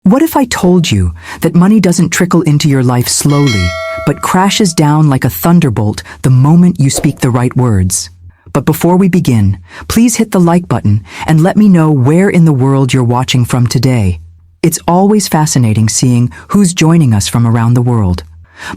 What if I told you that money doesn't trickle into your life slowly, but crashes down like a thunderbolt the moment you speak the right words? But before we begin, please hit the like button and let me know where in the world you're watching from today. It's always fascinating seeing who's joining us from around the world.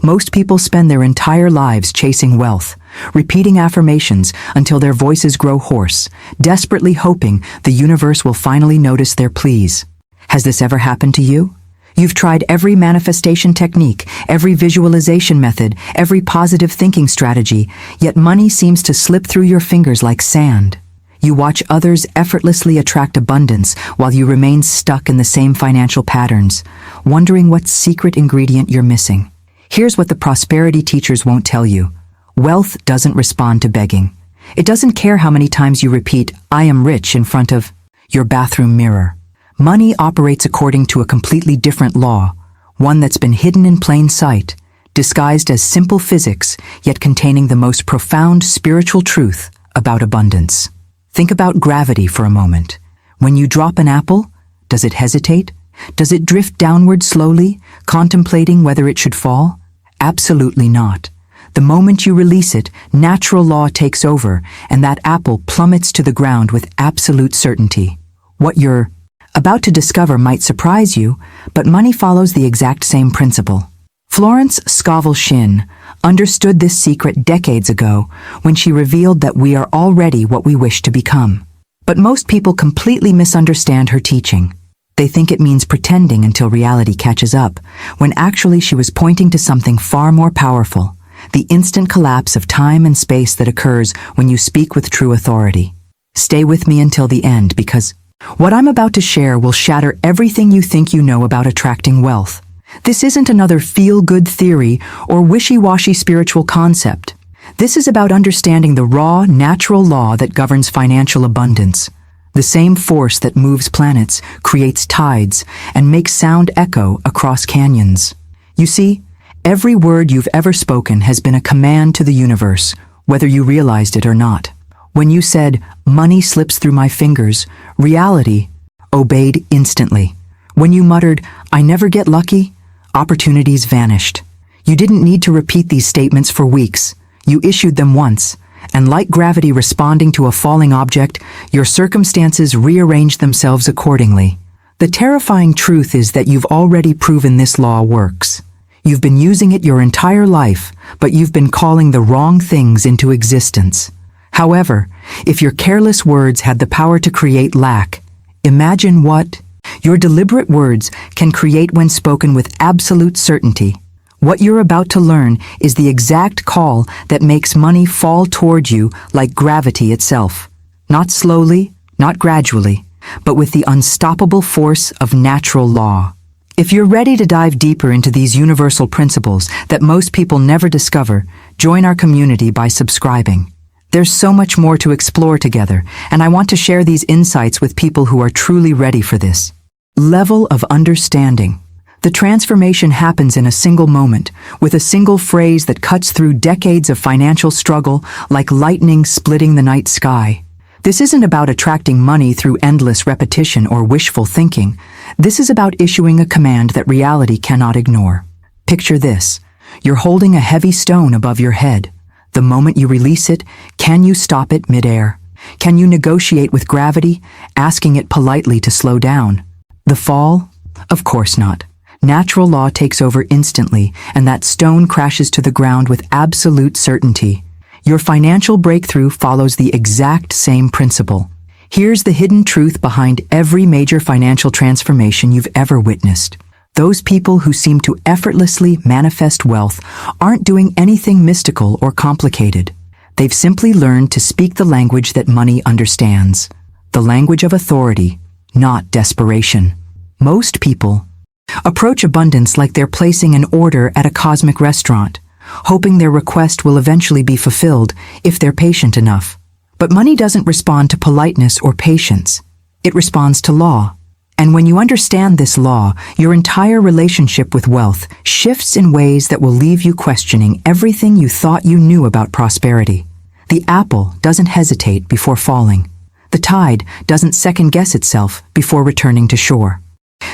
Most people spend their entire lives chasing wealth, repeating affirmations until their voices grow hoarse, desperately hoping the universe will finally notice their pleas. Has this ever happened to you? You've tried every manifestation technique, every visualization method, every positive thinking strategy, yet money seems to slip through your fingers like sand. You watch others effortlessly attract abundance while you remain stuck in the same financial patterns, wondering what secret ingredient you're missing. Here's what the prosperity teachers won't tell you. Wealth doesn't respond to begging. It doesn't care how many times you repeat, "I am rich," in front of your bathroom mirror. Money operates according to a completely different law, one that's been hidden in plain sight, disguised as simple physics, yet containing the most profound spiritual truth about abundance. Think about gravity for a moment. When you drop an apple, does it hesitate? Does it drift downward slowly, contemplating whether it should fall? Absolutely not. The moment you release it, natural law takes over, and that apple plummets to the ground with absolute certainty. What you're about to discover might surprise you, but money follows the exact same principle. Florence Scovel Shinn understood this secret decades ago when she revealed that we are already what we wish to become. But most people completely misunderstand her teaching. They think it means pretending until reality catches up, when actually she was pointing to something far more powerful, the instant collapse of time and space that occurs when you speak with true authority. Stay with me until the end, because what I'm about to share will shatter everything you think you know about attracting wealth. This isn't another feel-good theory or wishy-washy spiritual concept. This is about understanding the raw, natural law that governs financial abundance. The same force that moves planets, creates tides, and makes sound echo across canyons. You see, every word you've ever spoken has been a command to the universe, whether you realized it or not. When you said, "Money slips through my fingers," reality obeyed instantly. When you muttered, "I never get lucky," opportunities vanished. You didn't need to repeat these statements for weeks. You issued them once, and like gravity responding to a falling object, your circumstances rearranged themselves accordingly. The terrifying truth is that you've already proven this law works. You've been using it your entire life, but you've been calling the wrong things into existence. However, if your careless words had the power to create lack, imagine what your deliberate words can create when spoken with absolute certainty. What you're about to learn is the exact call that makes money fall toward you like gravity itself. Not slowly, not gradually, but with the unstoppable force of natural law. If you're ready to dive deeper into these universal principles that most people never discover, join our community by subscribing. There's so much more to explore together, and I want to share these insights with people who are truly ready for this level of understanding. The transformation happens in a single moment, with a single phrase that cuts through decades of financial struggle like lightning splitting the night sky. This isn't about attracting money through endless repetition or wishful thinking. This is about issuing a command that reality cannot ignore. Picture this. You're holding a heavy stone above your head. The moment you release it, can you stop it midair? Can you negotiate with gravity, asking it politely to slow down? The fall? Of course not. Natural law takes over instantly, and that stone crashes to the ground with absolute certainty. Your financial breakthrough follows the exact same principle. Here's the hidden truth behind every major financial transformation you've ever witnessed. Those people who seem to effortlessly manifest wealth aren't doing anything mystical or complicated. They've simply learned to speak the language that money understands, the language of authority, not desperation. Most people approach abundance like they're placing an order at a cosmic restaurant, hoping their request will eventually be fulfilled if they're patient enough. But money doesn't respond to politeness or patience. It responds to law. And when you understand this law, your entire relationship with wealth shifts in ways that will leave you questioning everything you thought you knew about prosperity. The apple doesn't hesitate before falling. The tide doesn't second-guess itself before returning to shore.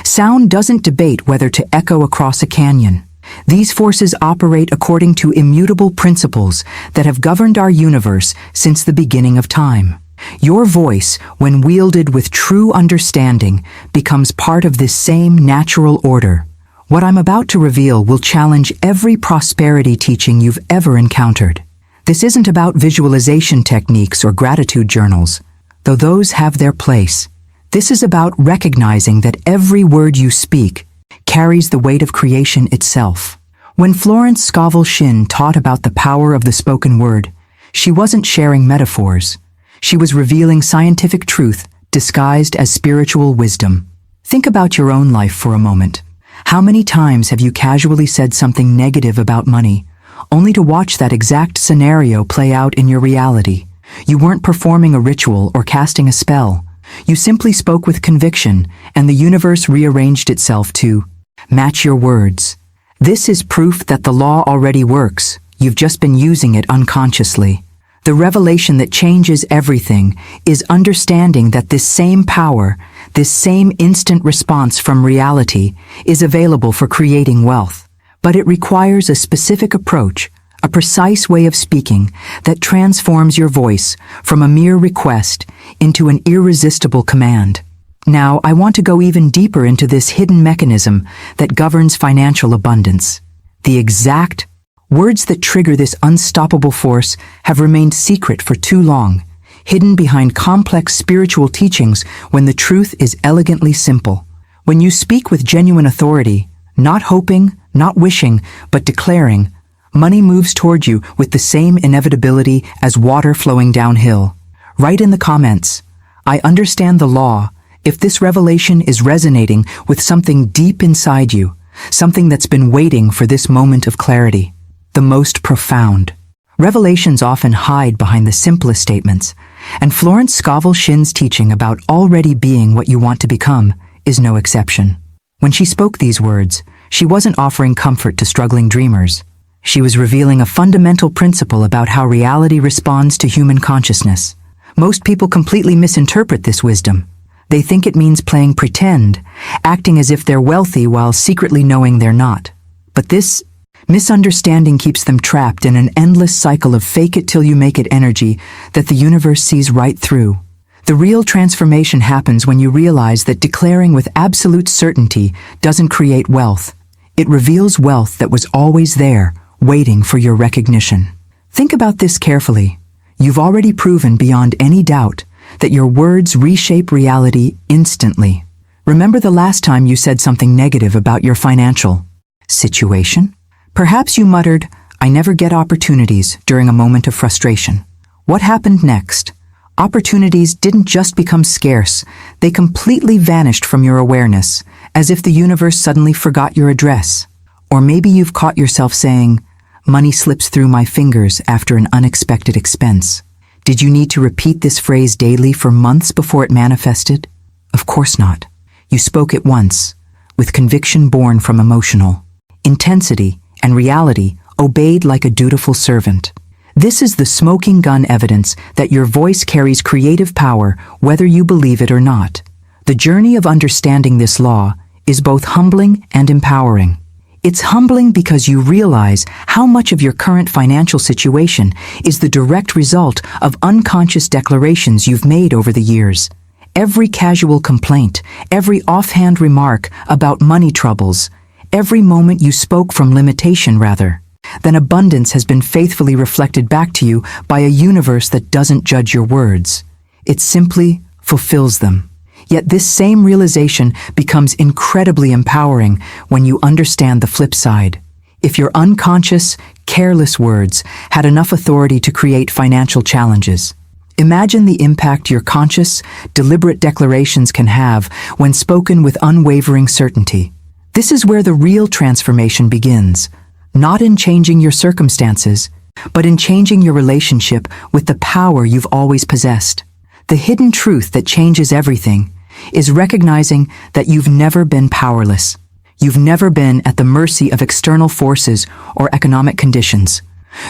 Sound doesn't debate whether to echo across a canyon. These forces operate according to immutable principles that have governed our universe since the beginning of time. Your voice, when wielded with true understanding, becomes part of this same natural order. What I'm about to reveal will challenge every prosperity teaching you've ever encountered. This isn't about visualization techniques or gratitude journals, though those have their place. This is about recognizing that every word you speak carries the weight of creation itself. When Florence Scovel Shinn taught about the power of the spoken word, she wasn't sharing metaphors. She was revealing scientific truth disguised as spiritual wisdom. Think about your own life for a moment. How many times have you casually said something negative about money, only to watch that exact scenario play out in your reality? You weren't performing a ritual or casting a spell. You simply spoke with conviction, and the universe rearranged itself to match your words. This is proof that the law already works. You've just been using it unconsciously. The revelation that changes everything is understanding that this same power, this same instant response from reality, is available for creating wealth. But it requires a specific approach, a precise way of speaking that transforms your voice from a mere request into an irresistible command. Now, I want to go even deeper into this hidden mechanism that governs financial abundance. The exact words that trigger this unstoppable force have remained secret for too long, hidden behind complex spiritual teachings when the truth is elegantly simple. When you speak with genuine authority, not hoping, not wishing, but declaring, money moves toward you with the same inevitability as water flowing downhill. Write in the comments, I understand the law, if this revelation is resonating with something deep inside you, something that's been waiting for this moment of clarity. The most profound. Revelations often hide behind the simplest statements, and Florence Scovel Shinn's teaching about already being what you want to become is no exception. When she spoke these words, she wasn't offering comfort to struggling dreamers. She was revealing a fundamental principle about how reality responds to human consciousness. Most people completely misinterpret this wisdom. They think it means playing pretend, acting as if they're wealthy while secretly knowing they're not. But this misunderstanding keeps them trapped in an endless cycle of fake-it-till-you-make-it energy that the universe sees right through. The real transformation happens when you realize that declaring with absolute certainty doesn't create wealth. It reveals wealth that was always there, waiting for your recognition. Think about this carefully. You've already proven beyond any doubt that your words reshape reality instantly. Remember the last time you said something negative about your financial situation? Perhaps you muttered, I never get opportunities, during a moment of frustration. What happened next? Opportunities didn't just become scarce, they completely vanished from your awareness, as if the universe suddenly forgot your address. Or maybe you've caught yourself saying, money slips through my fingers after an unexpected expense. Did you need to repeat this phrase daily for months before it manifested? Of course not. You spoke it once, with conviction born from emotional intensity, and reality obeyed like a dutiful servant. This is the smoking gun evidence that your voice carries creative power whether you believe it or not. The journey of understanding this law is both humbling and empowering. It's humbling because you realize how much of your current financial situation is the direct result of unconscious declarations you've made over the years. Every casual complaint, every offhand remark about money troubles, every moment you spoke from limitation rather than abundance has been faithfully reflected back to you by a universe that doesn't judge your words. It simply fulfills them. Yet this same realization becomes incredibly empowering when you understand the flip side. If your unconscious, careless words had enough authority to create financial challenges, imagine the impact your conscious, deliberate declarations can have when spoken with unwavering certainty. This is where the real transformation begins, not in changing your circumstances, but in changing your relationship with the power you've always possessed. The hidden truth that changes everything is recognizing that you've never been powerless. You've never been at the mercy of external forces or economic conditions.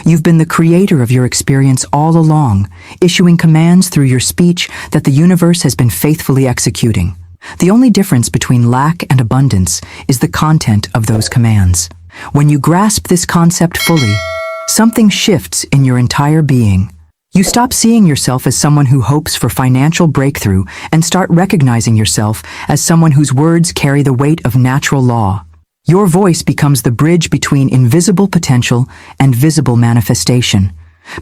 You've been the creator of your experience all along, issuing commands through your speech that the universe has been faithfully executing. The only difference between lack and abundance is the content of those commands. When you grasp this concept fully, something shifts in your entire being. You stop seeing yourself as someone who hopes for financial breakthrough and start recognizing yourself as someone whose words carry the weight of natural law. Your voice becomes the bridge between invisible potential and visible manifestation,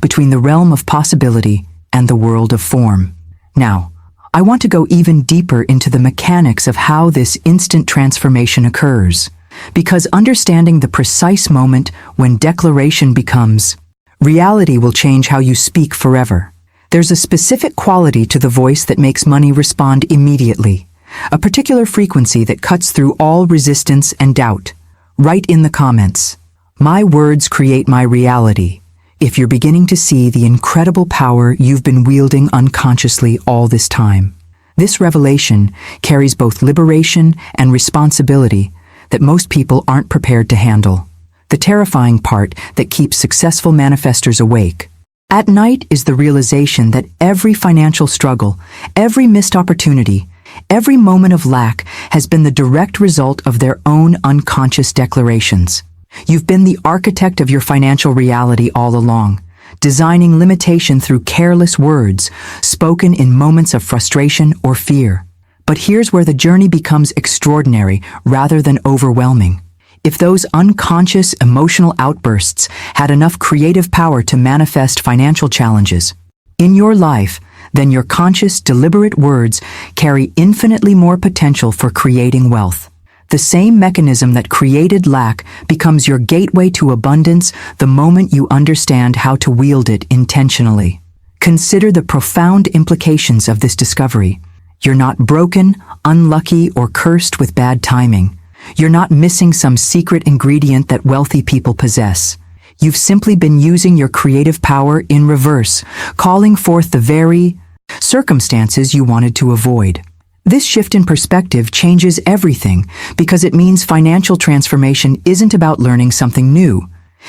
between the realm of possibility and the world of form. Now, I want to go even deeper into the mechanics of how this instant transformation occurs, because understanding the precise moment when declaration becomes reality will change how you speak forever. There's a specific quality to the voice that makes money respond immediately, a particular frequency that cuts through all resistance and doubt. Write in the comments, "My words create my reality," if you're beginning to see the incredible power you've been wielding unconsciously all this time. This revelation carries both liberation and responsibility that most people aren't prepared to handle. The terrifying part that keeps successful manifestors awake at night is the realization that every financial struggle, every missed opportunity, every moment of lack has been the direct result of their own unconscious declarations. You've been the architect of your financial reality all along, designing limitation through careless words, spoken in moments of frustration or fear. But here's where the journey becomes extraordinary rather than overwhelming. If those unconscious emotional outbursts had enough creative power to manifest financial challenges in your life, then your conscious, deliberate words carry infinitely more potential for creating wealth. The same mechanism that created lack becomes your gateway to abundance the moment you understand how to wield it intentionally. Consider the profound implications of this discovery. You're not broken, unlucky, or cursed with bad timing. You're not missing some secret ingredient that wealthy people possess. You've simply been using your creative power in reverse, calling forth the very circumstances you wanted to avoid. This shift in perspective changes everything because it means financial transformation isn't about learning something new.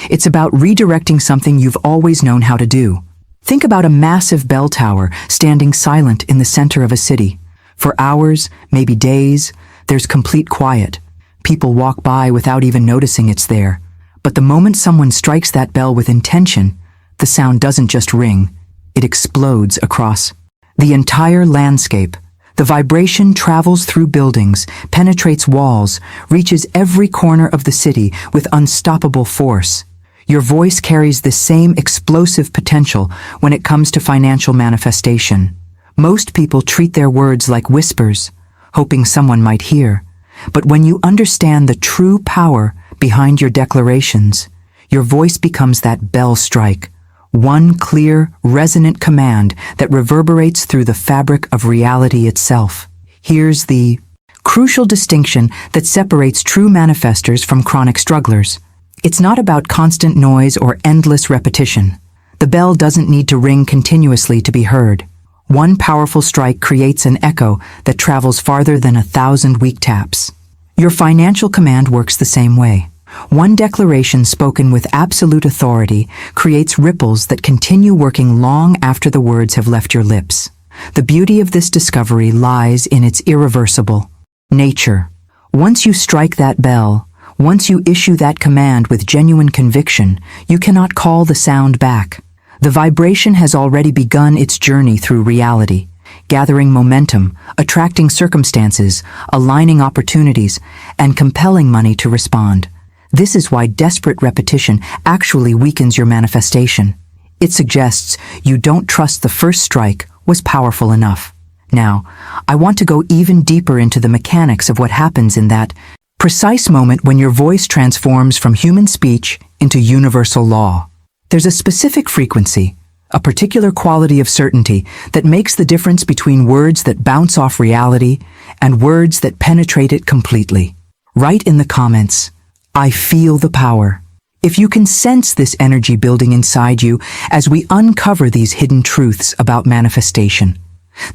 It's about redirecting something you've always known how to do. Think about a massive bell tower standing silent in the center of a city. For hours, maybe days, there's complete quiet. People walk by without even noticing it's there. But the moment someone strikes that bell with intention, the sound doesn't just ring, it explodes across the entire landscape. The vibration travels through buildings, penetrates walls, reaches every corner of the city with unstoppable force. Your voice carries the same explosive potential when it comes to financial manifestation. Most people treat their words like whispers, hoping someone might hear. But when you understand the true power behind your declarations, your voice becomes that bell strike, one clear, resonant command that reverberates through the fabric of reality itself. Here's the crucial distinction that separates true manifestors from chronic strugglers. It's not about constant noise or endless repetition. The bell doesn't need to ring continuously to be heard. One powerful strike creates an echo that travels farther than 1,000 weak taps. Your financial command works the same way. One declaration spoken with absolute authority creates ripples that continue working long after the words have left your lips. The beauty of this discovery lies in its irreversible nature. Once you strike that bell, once you issue that command with genuine conviction, you cannot call the sound back. The vibration has already begun its journey through reality, gathering momentum, attracting circumstances, aligning opportunities, and compelling money to respond. This is why desperate repetition actually weakens your manifestation. It suggests you don't trust the first strike was powerful enough. Now, I want to go even deeper into the mechanics of what happens in that precise moment when your voice transforms from human speech into universal law. There's a specific frequency, a particular quality of certainty that makes the difference between words that bounce off reality and words that penetrate it completely. Write in the comments, "I feel the power." If you can sense this energy building inside you as we uncover these hidden truths about manifestation,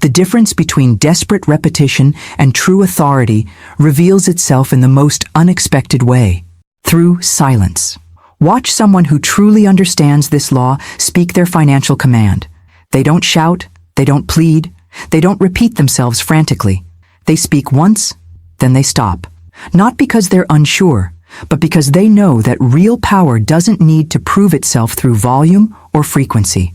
the difference between desperate repetition and true authority reveals itself in the most unexpected way, through silence. Watch someone who truly understands this law speak their financial command. They don't shout, they don't plead, they don't repeat themselves frantically. They speak once, then they stop. Not because they're unsure, but because they know that real power doesn't need to prove itself through volume or frequency.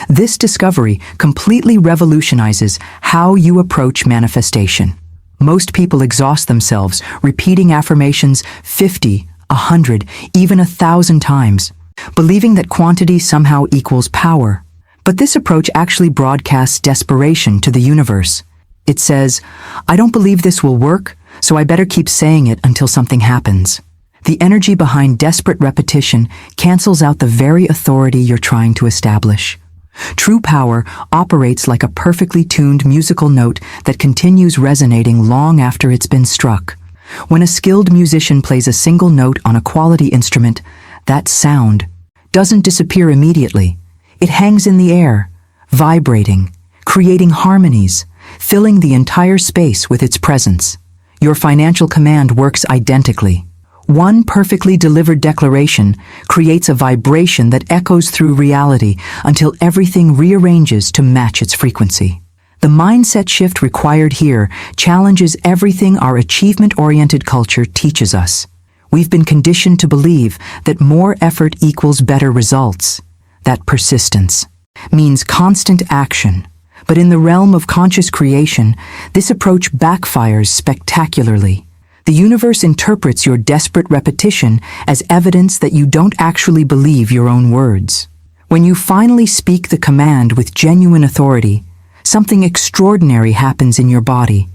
This discovery completely revolutionizes how you approach manifestation. Most people exhaust themselves repeating affirmations 50, 100, even 1,000 times, believing that quantity somehow equals power. But this approach actually broadcasts desperation to the universe. It says, I don't believe this will work, so I better keep saying it until something happens. The energy behind desperate repetition cancels out the very authority you're trying to establish. True power operates like a perfectly tuned musical note that continues resonating long after it's been struck. When a skilled musician plays a single note on a quality instrument, that sound doesn't disappear immediately. It hangs in the air, vibrating, creating harmonies, filling the entire space with its presence. Your financial command works identically. One perfectly delivered declaration creates a vibration that echoes through reality until everything rearranges to match its frequency. The mindset shift required here challenges everything our achievement-oriented culture teaches us. We've been conditioned to believe that more effort equals better results, that persistence means constant action. But in the realm of conscious creation, this approach backfires spectacularly. The universe interprets your desperate repetition as evidence that you don't actually believe your own words. When you finally speak the command with genuine authority, something extraordinary happens in your body.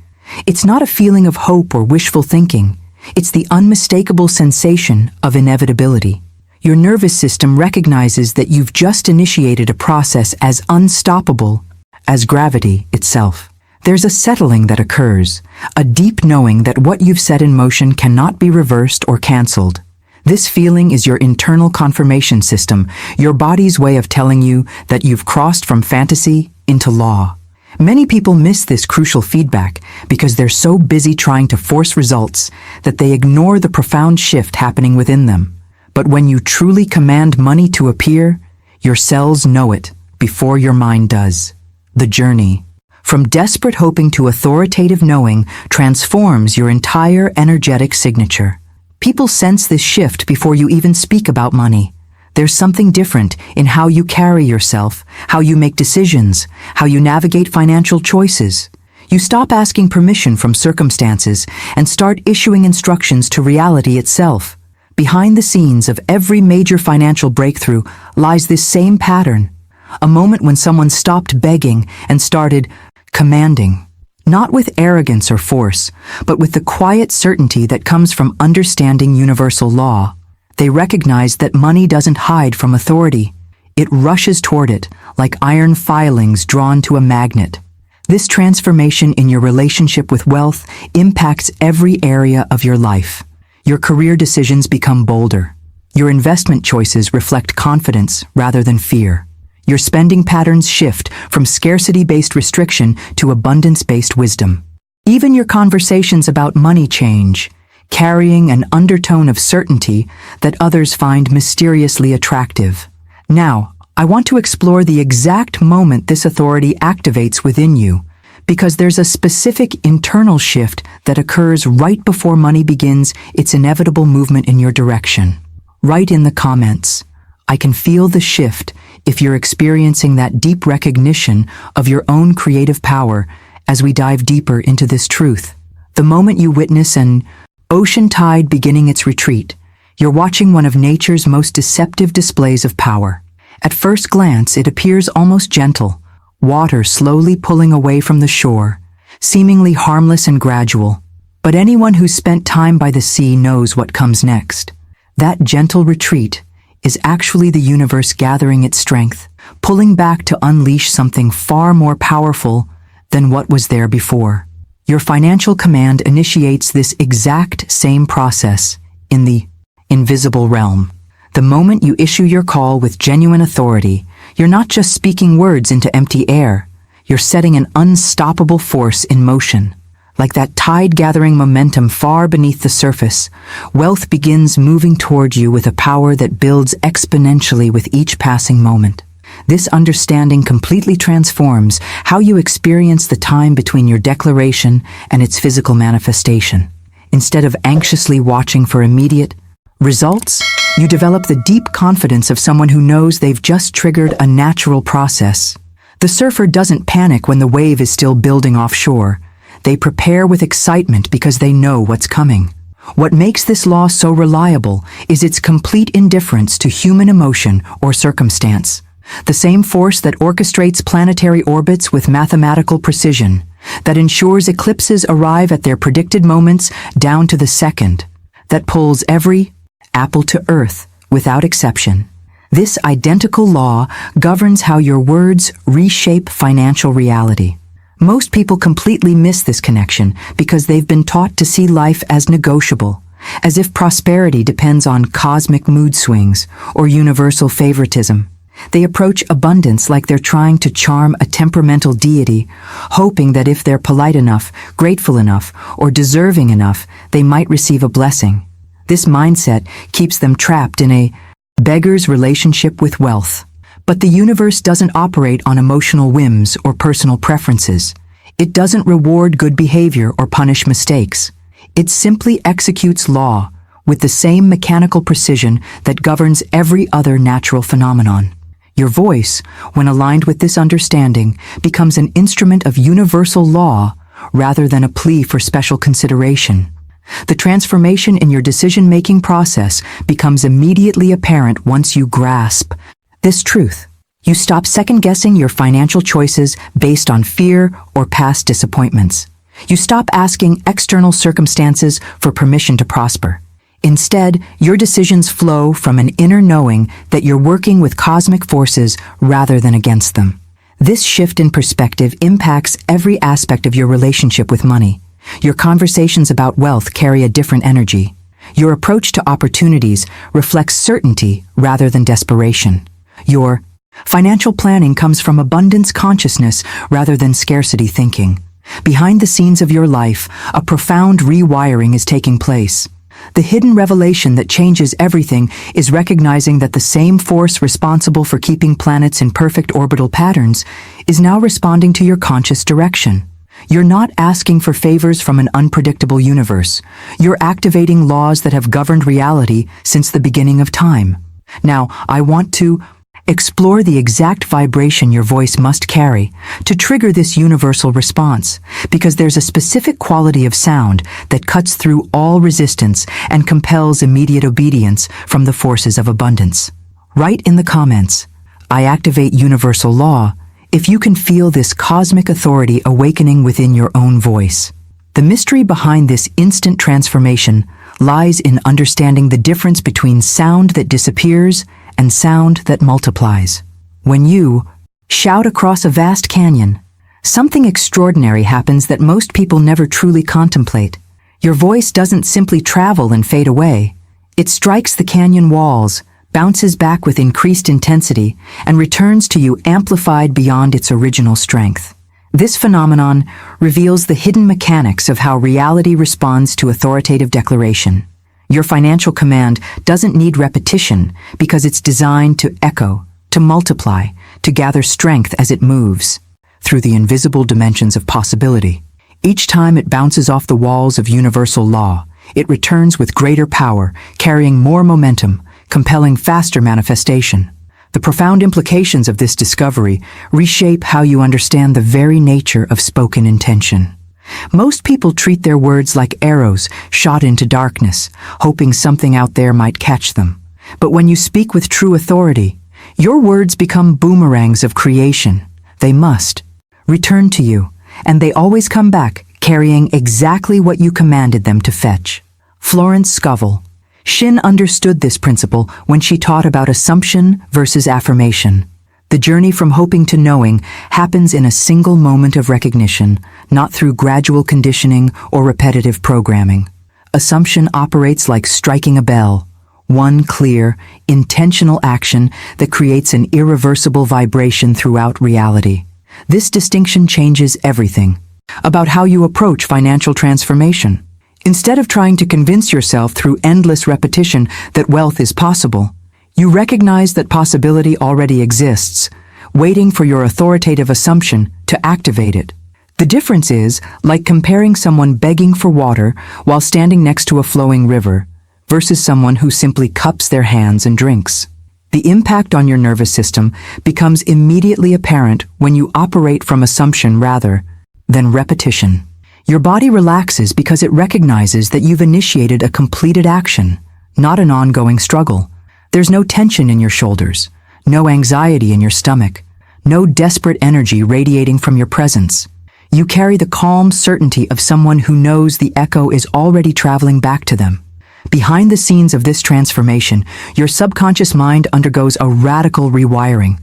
It's not a feeling of hope or wishful thinking. It's the unmistakable sensation of inevitability. Your nervous system recognizes that you've just initiated a process as unstoppable as gravity itself. There's a settling that occurs, a deep knowing that what you've set in motion cannot be reversed or canceled. This feeling is your internal confirmation system, your body's way of telling you that you've crossed from fantasy into law. Many people miss this crucial feedback because they're so busy trying to force results that they ignore the profound shift happening within them. But when you truly command money to appear, your cells know it before your mind does. The journey from desperate hoping to authoritative knowing transforms your entire energetic signature. People sense this shift before you even speak about money. There's something different in how you carry yourself, how you make decisions, how you navigate financial choices. You stop asking permission from circumstances and start issuing instructions to reality itself. Behind the scenes of every major financial breakthrough lies this same pattern. A moment when someone stopped begging and started commanding. Not with arrogance or force, but with the quiet certainty that comes from understanding universal law. They recognize that money doesn't hide from authority. It rushes toward it, like iron filings drawn to a magnet. This transformation in your relationship with wealth impacts every area of your life. Your career decisions become bolder. Your investment choices reflect confidence rather than fear. Your spending patterns shift from scarcity-based restriction to abundance-based wisdom. Even your conversations about money change, carrying an undertone of certainty that others find mysteriously attractive. Now, I want to explore the exact moment this authority activates within you, because there's a specific internal shift that occurs right before money begins its inevitable movement in your direction. Write in the comments, I can feel the shift, if you're experiencing that deep recognition of your own creative power as we dive deeper into this truth. The moment you witness an ocean tide beginning its retreat, you're watching one of nature's most deceptive displays of power. At first glance, it appears almost gentle, water slowly pulling away from the shore, seemingly harmless and gradual. But anyone who's spent time by the sea knows what comes next. That gentle retreat is actually the universe gathering its strength, pulling back to unleash something far more powerful than what was there before. Your financial command initiates this exact same process in the invisible realm. The moment you issue your call with genuine authority, you're not just speaking words into empty air, you're setting an unstoppable force in motion. Like that tide gathering momentum far beneath the surface, wealth begins moving toward you with a power that builds exponentially with each passing moment. This understanding completely transforms how you experience the time between your declaration and its physical manifestation. Instead of anxiously watching for immediate results, you develop the deep confidence of someone who knows they've just triggered a natural process. The surfer doesn't panic when the wave is still building offshore. They prepare with excitement because they know what's coming. What makes this law so reliable is its complete indifference to human emotion or circumstance. The same force that orchestrates planetary orbits with mathematical precision, that ensures eclipses arrive at their predicted moments down to the second, that pulls every apple to earth without exception. This identical law governs how your words reshape financial reality. Most people completely miss this connection because they've been taught to see life as negotiable, as if prosperity depends on cosmic mood swings or universal favoritism. They approach abundance like they're trying to charm a temperamental deity, hoping that if they're polite enough, grateful enough, or deserving enough, they might receive a blessing. This mindset keeps them trapped in a beggar's relationship with wealth. But the universe doesn't operate on emotional whims or personal preferences. It doesn't reward good behavior or punish mistakes. It simply executes law with the same mechanical precision that governs every other natural phenomenon. Your voice, when aligned with this understanding, becomes an instrument of universal law rather than a plea for special consideration. The transformation in your decision-making process becomes immediately apparent once you grasp this truth. You stop second-guessing your financial choices based on fear or past disappointments. You stop asking external circumstances for permission to prosper. Instead, your decisions flow from an inner knowing that you're working with cosmic forces rather than against them. This shift in perspective impacts every aspect of your relationship with money. Your conversations about wealth carry a different energy. Your approach to opportunities reflects certainty rather than desperation. Your financial planning comes from abundance consciousness rather than scarcity thinking. Behind the scenes of your life, a profound rewiring is taking place. The hidden revelation that changes everything is recognizing that the same force responsible for keeping planets in perfect orbital patterns is now responding to your conscious direction. You're not asking for favors from an unpredictable universe. You're activating laws that have governed reality since the beginning of time. Now, I want to explore the exact vibration your voice must carry to trigger this universal response, because there's a specific quality of sound that cuts through all resistance and compels immediate obedience from the forces of abundance. Write in the comments, "I activate universal law," if you can feel this cosmic authority awakening within your own voice. The mystery behind this instant transformation lies in understanding the difference between sound that disappears and sound that multiplies. When you shout across a vast canyon, something extraordinary happens that most people never truly contemplate. Your voice doesn't simply travel and fade away. It strikes the canyon walls, bounces back with increased intensity, and returns to you amplified beyond its original strength. This phenomenon reveals the hidden mechanics of how reality responds to authoritative declaration. Your financial command doesn't need repetition because it's designed to echo, to multiply, to gather strength as it moves through the invisible dimensions of possibility. Each time it bounces off the walls of universal law, it returns with greater power, carrying more momentum, compelling faster manifestation. The profound implications of this discovery reshape how you understand the very nature of spoken intention. Most people treat their words like arrows shot into darkness, hoping something out there might catch them. But when you speak with true authority, your words become boomerangs of creation. They must return to you, and they always come back carrying exactly what you commanded them to fetch. Florence Scovel Shinn understood this principle when she taught about assumption versus affirmation. The journey from hoping to knowing happens in a single moment of recognition, not through gradual conditioning or repetitive programming. Assumption operates like striking a bell, one clear, intentional action that creates an irreversible vibration throughout reality. This distinction changes everything about how you approach financial transformation. Instead of trying to convince yourself through endless repetition that wealth is possible, you recognize that possibility already exists waiting for your authoritative assumption to activate it. The difference is like comparing someone begging for water while standing next to a flowing river versus someone who simply cups their hands and drinks. The impact on your nervous system becomes immediately apparent when you operate from assumption rather than repetition. Your body relaxes because it recognizes that you've initiated a completed action, not an ongoing struggle. There's no tension in your shoulders, no anxiety in your stomach, no desperate energy radiating from your presence. You carry the calm certainty of someone who knows the echo is already traveling back to them. Behind the scenes of this transformation, your subconscious mind undergoes a radical rewiring.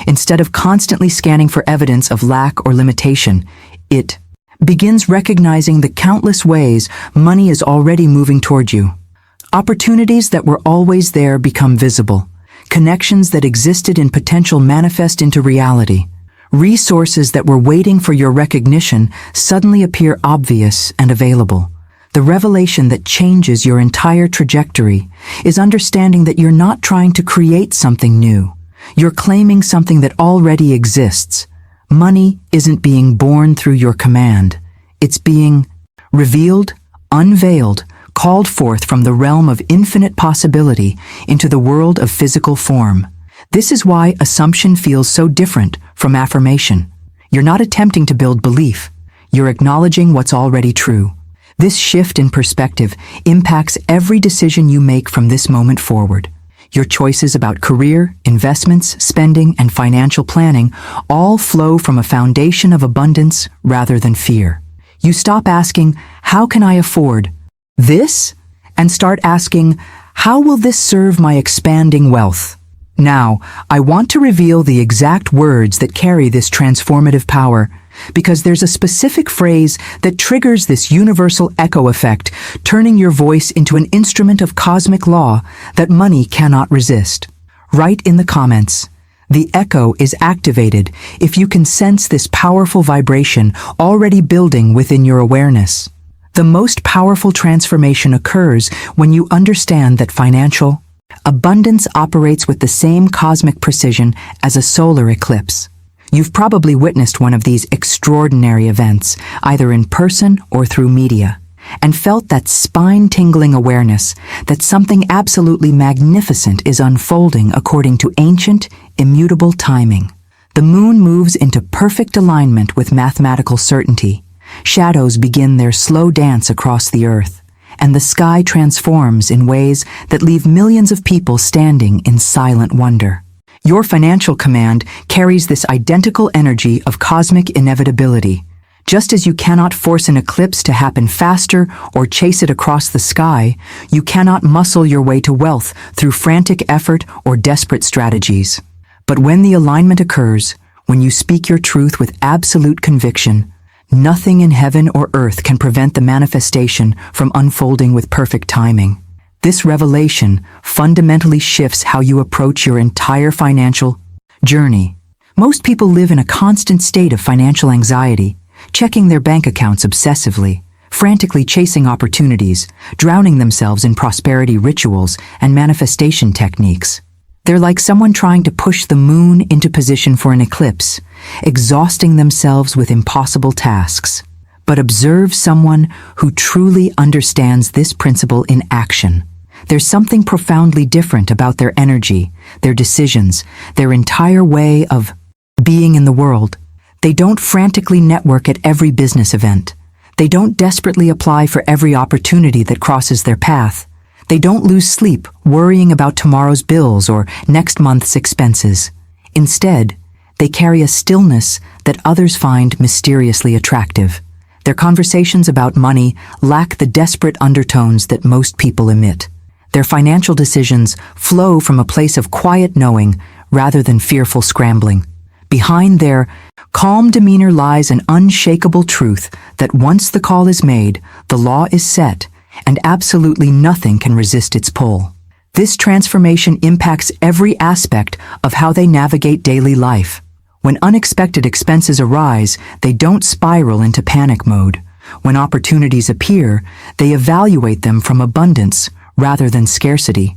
Instead of constantly scanning for evidence of lack or limitation, it begins recognizing the countless ways money is already moving toward you. Opportunities that were always there become visible. Connections that existed in potential manifest into reality. Resources that were waiting for your recognition suddenly appear obvious and available. The revelation that changes your entire trajectory is understanding that you're not trying to create something new. You're claiming something that already exists. Money isn't being born through your command. It's being revealed, unveiled, called forth from the realm of infinite possibility into the world of physical form. This is why assumption feels so different from affirmation. You're not attempting to build belief. You're acknowledging what's already true. This shift in perspective impacts every decision you make from this moment forward. Your choices about career, investments, spending, and financial planning all flow from a foundation of abundance rather than fear. You stop asking, "How can I afford this?" and start asking, "How will this serve my expanding wealth?" Now, I want to reveal the exact words that carry this transformative power, because there's a specific phrase that triggers this universal echo effect, turning your voice into an instrument of cosmic law that money cannot resist. Write in the comments, "The echo is activated," if you can sense this powerful vibration already building within your awareness. The most powerful transformation occurs when you understand that financial abundance operates with the same cosmic precision as a solar eclipse. You've probably witnessed one of these extraordinary events, either in person or through media, and felt that spine-tingling awareness that something absolutely magnificent is unfolding according to ancient, immutable timing. The moon moves into perfect alignment with mathematical certainty. Shadows begin their slow dance across the earth, and the sky transforms in ways that leave millions of people standing in silent wonder. Your financial command carries this identical energy of cosmic inevitability. Just as you cannot force an eclipse to happen faster or chase it across the sky, you cannot muscle your way to wealth through frantic effort or desperate strategies. But when the alignment occurs, when you speak your truth with absolute conviction, nothing in heaven or earth can prevent the manifestation from unfolding with perfect timing. This revelation fundamentally shifts how you approach your entire financial journey. Most people live in a constant state of financial anxiety, checking their bank accounts obsessively, frantically chasing opportunities, drowning themselves in prosperity rituals and manifestation techniques. They're like someone trying to push the moon into position for an eclipse, exhausting themselves with impossible tasks. But observe someone who truly understands this principle in action. There's something profoundly different about their energy, their decisions, their entire way of being in the world. They don't frantically network at every business event. They don't desperately apply for every opportunity that crosses their path. They don't lose sleep worrying about tomorrow's bills or next month's expenses. Instead, they carry a stillness that others find mysteriously attractive. Their conversations about money lack the desperate undertones that most people emit. Their financial decisions flow from a place of quiet knowing rather than fearful scrambling. Behind their calm demeanor lies an unshakable truth that once the call is made, the law is set, and absolutely nothing can resist its pull. This transformation impacts every aspect of how they navigate daily life. When unexpected expenses arise, they don't spiral into panic mode. When opportunities appear, they evaluate them from abundance rather than scarcity.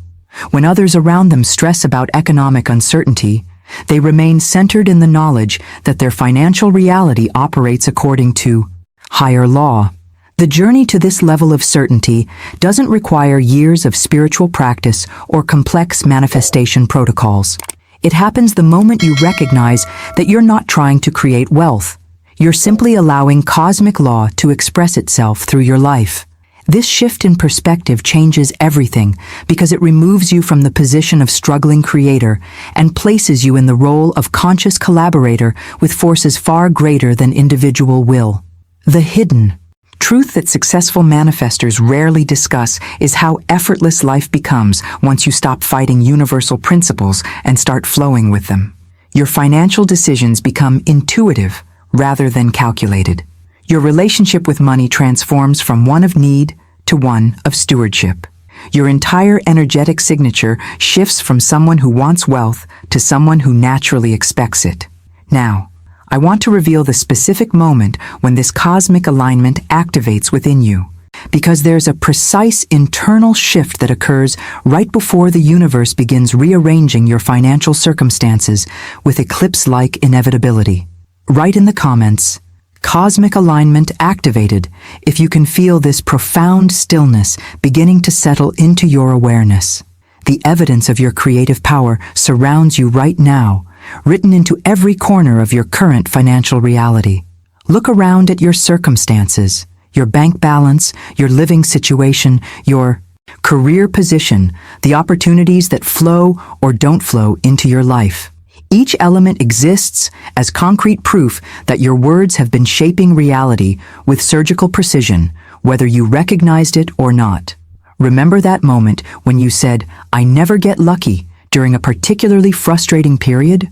When others around them stress about economic uncertainty, They remain centered in the knowledge that their financial reality operates according to higher law. The journey to this level of certainty doesn't require years of spiritual practice or complex manifestation protocols. It happens the moment you recognize that you're not trying to create wealth. You're simply allowing cosmic law to express itself through your life. This shift in perspective changes everything because it removes you from the position of struggling creator and places you in the role of conscious collaborator with forces far greater than individual will. The hidden truth that successful manifestors rarely discuss is how effortless life becomes once you stop fighting universal principles and start flowing with them. Your financial decisions become intuitive rather than calculated. Your relationship with money transforms from one of need to one of stewardship. Your entire energetic signature shifts from someone who wants wealth to someone who naturally expects it. Now, I want to reveal the specific moment when this cosmic alignment activates within you, because there's a precise internal shift that occurs right before the universe begins rearranging your financial circumstances with eclipse-like inevitability. Write in the comments, "Cosmic alignment activated," if you can feel this profound stillness beginning to settle into your awareness. The evidence of your creative power surrounds you right now, written into every corner of your current financial reality. Look around at your circumstances, your bank balance, your living situation, your career position, the opportunities that flow or don't flow into your life. Each element exists as concrete proof that your words have been shaping reality with surgical precision, whether you recognized it or not. Remember that moment when you said, "I never get lucky," during a particularly frustrating period?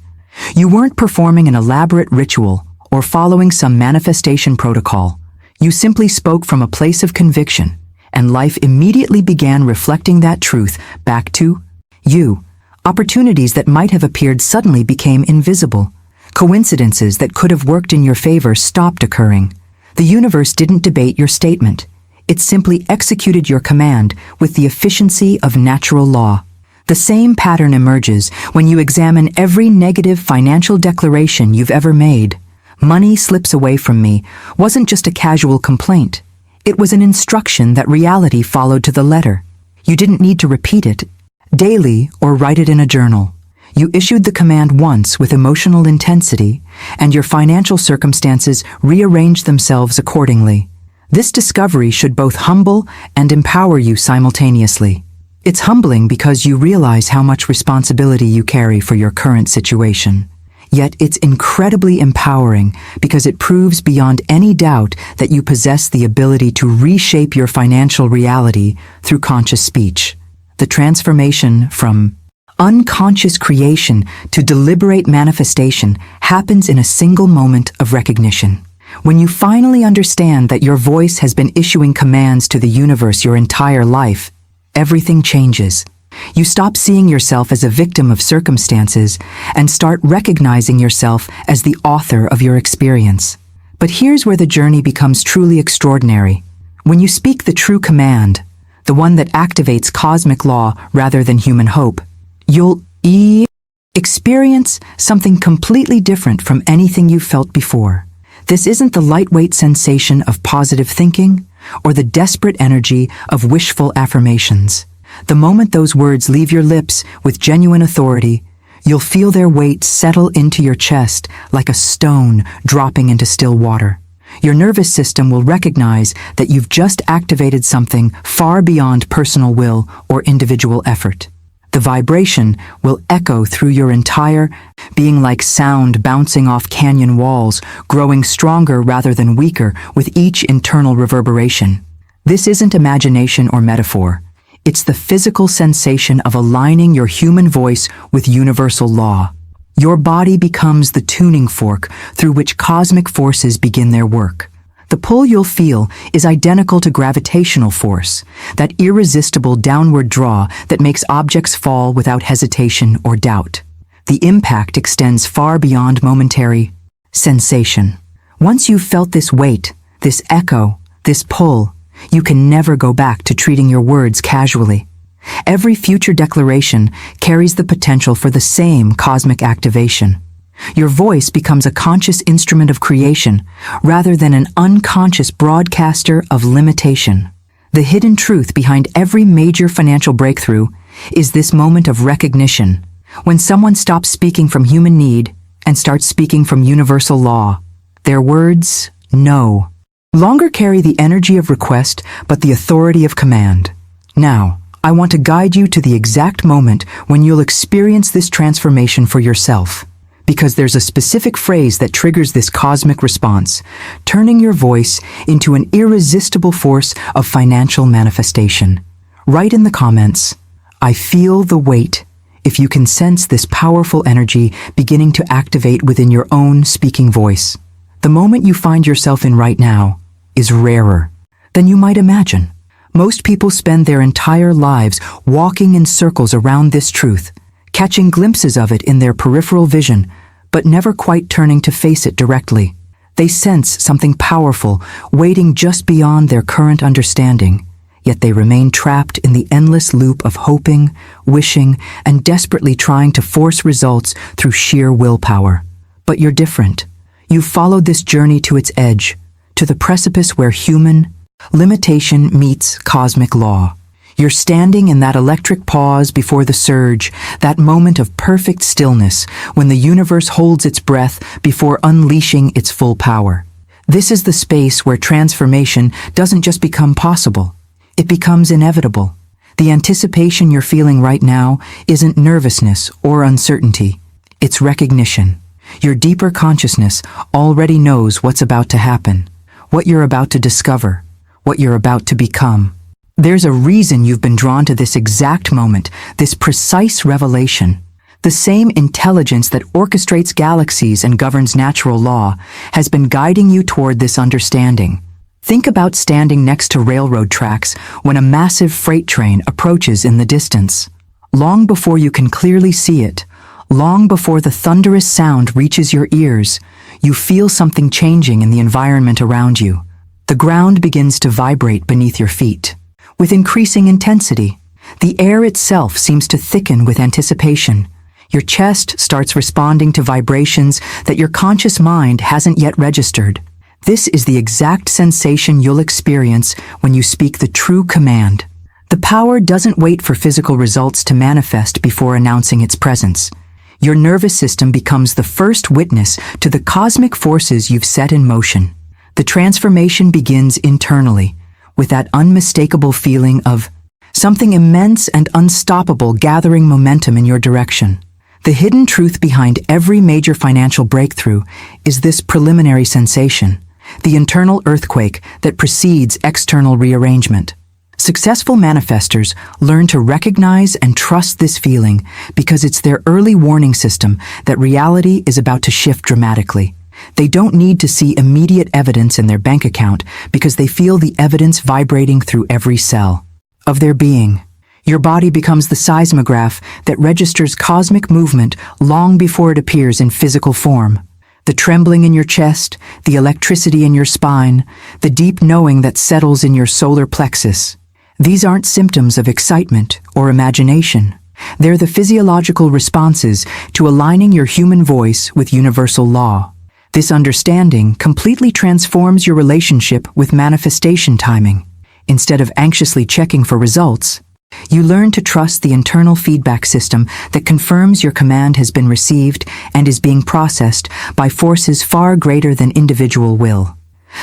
You weren't performing an elaborate ritual or following some manifestation protocol. You simply spoke from a place of conviction, and life immediately began reflecting that truth back to you. Opportunities that might have appeared suddenly became invisible. Coincidences that could have worked in your favor stopped occurring. The universe didn't debate your statement. It simply executed your command with the efficiency of natural law. The same pattern emerges when you examine every negative financial declaration you've ever made. "Money slips away from me" wasn't just a casual complaint. It was an instruction that reality followed to the letter. You didn't need to repeat it daily or write it in a journal. You issued the command once with emotional intensity, and your financial circumstances rearranged themselves accordingly. This discovery should both humble and empower you simultaneously. It's humbling because you realize how much responsibility you carry for your current situation. Yet it's incredibly empowering because it proves beyond any doubt that you possess the ability to reshape your financial reality through conscious speech. The transformation from unconscious creation to deliberate manifestation happens in a single moment of recognition. When you finally understand that your voice has been issuing commands to the universe your entire life, everything changes. You stop seeing yourself as a victim of circumstances and start recognizing yourself as the author of your experience. But here's where the journey becomes truly extraordinary. When you speak the true command, the one that activates cosmic law rather than human hope, you'll experience something completely different from anything you've felt before. This isn't the lightweight sensation of positive thinking or the desperate energy of wishful affirmations. The moment those words leave your lips with genuine authority, you'll feel their weight settle into your chest like a stone dropping into still water. Your nervous system will recognize that you've just activated something far beyond personal will or individual effort. The vibration will echo through your entire being like sound bouncing off canyon walls, growing stronger rather than weaker with each internal reverberation. This isn't imagination or metaphor. It's the physical sensation of aligning your human voice with universal law. Your body becomes the tuning fork through which cosmic forces begin their work. The pull you'll feel is identical to gravitational force, that irresistible downward draw that makes objects fall without hesitation or doubt. The impact extends far beyond momentary sensation. Once you've felt this weight, this echo, this pull, you can never go back to treating your words casually. Every future declaration carries the potential for the same cosmic activation. Your voice becomes a conscious instrument of creation rather than an unconscious broadcaster of limitation. The hidden truth behind every major financial breakthrough is this moment of recognition, when someone stops speaking from human need and starts speaking from universal law. Their words, no longer carry the energy of request but the authority of command. Now, I want to guide you to the exact moment when you'll experience this transformation for yourself, because there's a specific phrase that triggers this cosmic response, turning your voice into an irresistible force of financial manifestation. Write in the comments, "I feel the weight," if you can sense this powerful energy beginning to activate within your own speaking voice. The moment you find yourself in right now is rarer than you might imagine. Most people spend their entire lives walking in circles around this truth, catching glimpses of it in their peripheral vision, but never quite turning to face it directly. They sense something powerful waiting just beyond their current understanding, yet they remain trapped in the endless loop of hoping, wishing, and desperately trying to force results through sheer willpower. But you're different. You've followed this journey to its edge, to the precipice where human limitation meets cosmic law. You're standing in that electric pause before the surge, that moment of perfect stillness when the universe holds its breath before unleashing its full power. This is the space where transformation doesn't just become possible, it becomes inevitable. The anticipation you're feeling right now isn't nervousness or uncertainty, it's recognition. Your deeper consciousness already knows what's about to happen, what you're about to discover, what you're about to become. There's a reason you've been drawn to this exact moment, this precise revelation. The same intelligence that orchestrates galaxies and governs natural law has been guiding you toward this understanding. Think about standing next to railroad tracks when a massive freight train approaches in the distance. Long before you can clearly see it, long before the thunderous sound reaches your ears, you feel something changing in the environment around you. The ground begins to vibrate beneath your feet. With increasing intensity, the air itself seems to thicken with anticipation. Your chest starts responding to vibrations that your conscious mind hasn't yet registered. This is the exact sensation you'll experience when you speak the true command. The power doesn't wait for physical results to manifest before announcing its presence. Your nervous system becomes the first witness to the cosmic forces you've set in motion. The transformation begins internally, with that unmistakable feeling of something immense and unstoppable gathering momentum in your direction. The hidden truth behind every major financial breakthrough is this preliminary sensation, the internal earthquake that precedes external rearrangement. Successful manifestors learn to recognize and trust this feeling because it's their early warning system that reality is about to shift dramatically. They don't need to see immediate evidence in their bank account because they feel the evidence vibrating through every cell of their being. Your body becomes the seismograph that registers cosmic movement long before it appears in physical form. The trembling in your chest, the electricity in your spine, the deep knowing that settles in your solar plexus. These aren't symptoms of excitement or imagination. They're the physiological responses to aligning your human voice with universal law. This understanding completely transforms your relationship with manifestation timing. Instead of anxiously checking for results, you learn to trust the internal feedback system that confirms your command has been received and is being processed by forces far greater than individual will.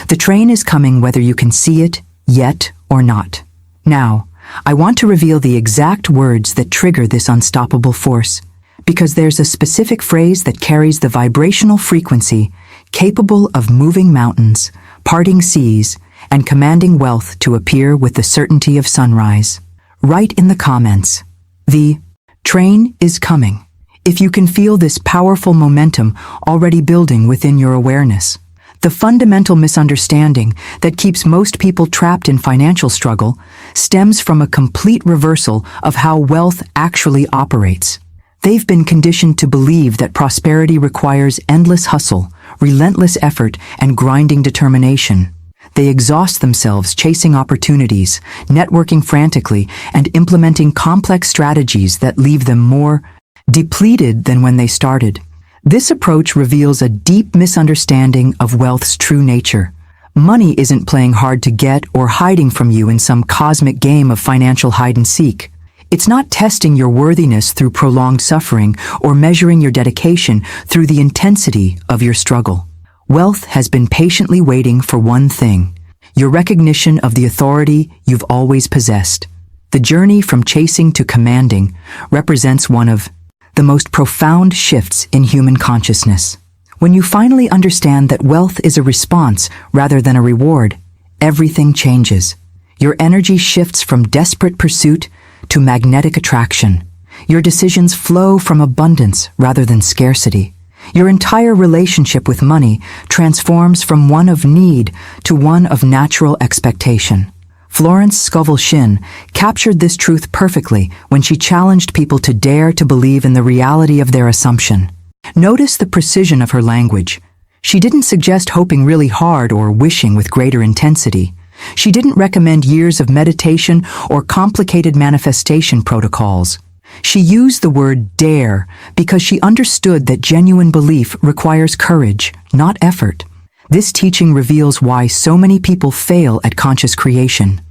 The train is coming whether you can see it yet or not. Now, I want to reveal the exact words that trigger this unstoppable force, because there's a specific phrase that carries the vibrational frequency capable of moving mountains, parting seas, and commanding wealth to appear with the certainty of sunrise. Write in the comments, "The train is coming," if you can feel this powerful momentum already building within your awareness. The fundamental misunderstanding that keeps most people trapped in financial struggle stems from a complete reversal of how wealth actually operates. They've been conditioned to believe that prosperity requires endless hustle, relentless effort, and grinding determination. They exhaust themselves chasing opportunities, networking frantically, and implementing complex strategies that leave them more depleted than when they started. This approach reveals a deep misunderstanding of wealth's true nature. Money isn't playing hard to get or hiding from you in some cosmic game of financial hide-and-seek. It's not testing your worthiness through prolonged suffering or measuring your dedication through the intensity of your struggle. Wealth has been patiently waiting for one thing: your recognition of the authority you've always possessed. The journey from chasing to commanding represents one of the most profound shifts in human consciousness. When you finally understand that wealth is a response rather than a reward, everything changes. Your energy shifts from desperate pursuit to magnetic attraction. Your decisions flow from abundance rather than scarcity. Your entire relationship with money transforms from one of need to one of natural expectation. Florence Scovel Shinn captured this truth perfectly when she challenged people to dare to believe in the reality of their assumption. Notice the precision of her language. She didn't suggest hoping really hard or wishing with greater intensity. She didn't recommend years of meditation or complicated manifestation protocols. She used the word dare because she understood that genuine belief requires courage, not effort. This teaching reveals why so many people fail at conscious creation.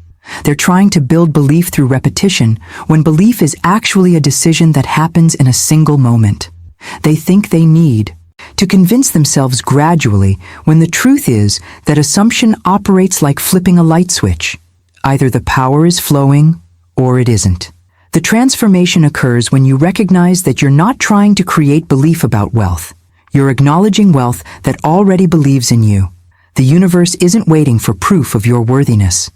They're trying to build belief through repetition when belief is actually a decision that happens in a single moment. They think they need to convince themselves gradually when the truth is that assumption operates like flipping a light switch. Either the power is flowing or it isn't. The transformation occurs when you recognize that you're not trying to create belief about wealth. You're acknowledging wealth that already believes in you. The universe isn't waiting for proof of your worthiness.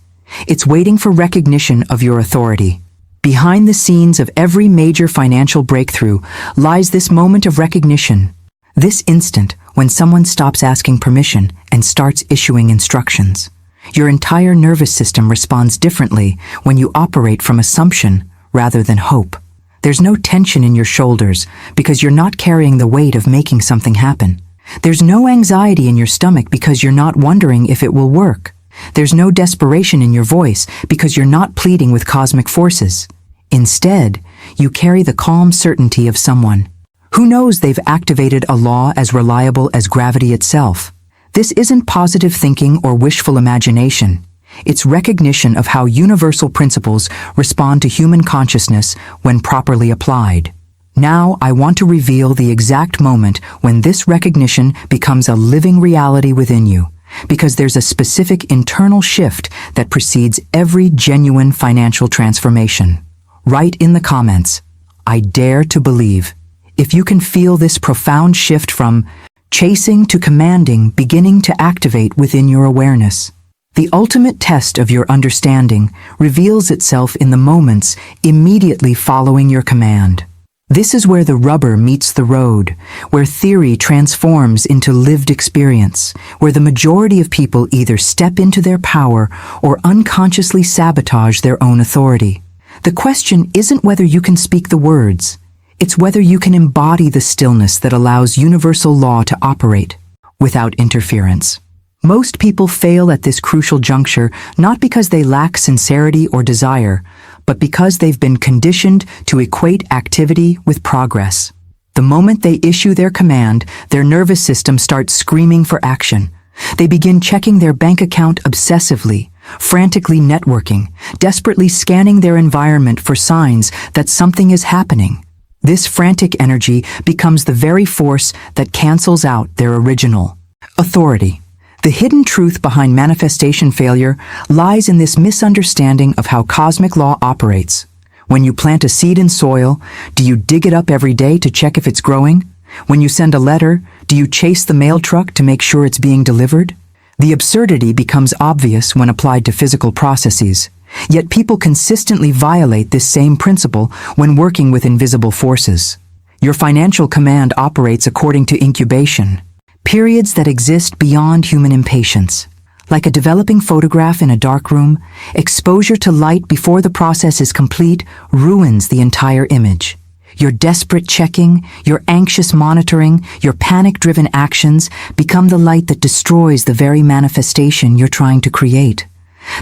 It's waiting for recognition of your authority. Behind the scenes of every major financial breakthrough lies this moment of recognition. This instant when someone stops asking permission and starts issuing instructions. Your entire nervous system responds differently when you operate from assumption rather than hope. There's no tension in your shoulders because you're not carrying the weight of making something happen. There's no anxiety in your stomach because you're not wondering if it will work. There's no desperation in your voice because you're not pleading with cosmic forces. Instead, you carry the calm certainty of someone who knows they've activated a law as reliable as gravity itself. This isn't positive thinking or wishful imagination. It's recognition of how universal principles respond to human consciousness when properly applied. Now I want to reveal the exact moment when this recognition becomes a living reality within you, because there's a specific internal shift that precedes every genuine financial transformation. Write in the comments, "I dare to believe," if you can feel this profound shift from chasing to commanding beginning to activate within your awareness. The ultimate test of your understanding reveals itself in the moments immediately following your command. This is where the rubber meets the road, where theory transforms into lived experience, where the majority of people either step into their power or unconsciously sabotage their own authority. The question isn't whether you can speak the words, it's whether you can embody the stillness that allows universal law to operate without interference. Most people fail at this crucial juncture not because they lack sincerity or desire, but because they've been conditioned to equate activity with progress. The moment they issue their command, their nervous system starts screaming for action. They begin checking their bank account obsessively, frantically networking, desperately scanning their environment for signs that something is happening. This frantic energy becomes the very force that cancels out their original authority. The hidden truth behind manifestation failure lies in this misunderstanding of how cosmic law operates. When you plant a seed in soil, do you dig it up every day to check if it's growing? When you send a letter, do you chase the mail truck to make sure it's being delivered? The absurdity becomes obvious when applied to physical processes. Yet people consistently violate this same principle when working with invisible forces. Your financial command operates according to incubation, periods that exist beyond human impatience. Like a developing photograph in a dark room, exposure to light before the process is complete ruins the entire image. Your desperate checking, your anxious monitoring, your panic-driven actions become the light that destroys the very manifestation you're trying to create.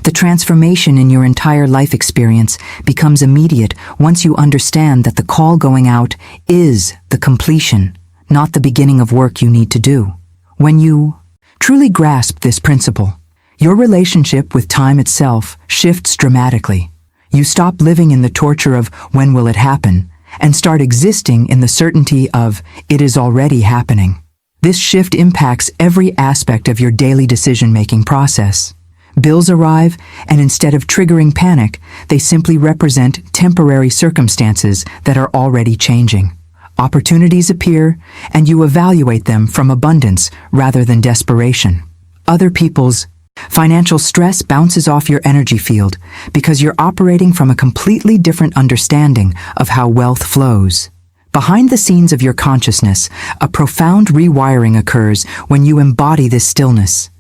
The transformation in your entire life experience becomes immediate once you understand that the call going out is the completion, not the beginning of work you need to do. When you truly grasp this principle, your relationship with time itself shifts dramatically. You stop living in the torture of when will it happen, and start existing in the certainty of it is already happening. This shift impacts every aspect of your daily decision-making process. Bills arrive, and instead of triggering panic, they simply represent temporary circumstances that are already changing. Opportunities appear, and you evaluate them from abundance rather than desperation. Other people's financial stress bounces off your energy field because you're operating from a completely different understanding of how wealth flows. Behind the scenes of your consciousness, a profound rewiring occurs when you embody this stillness.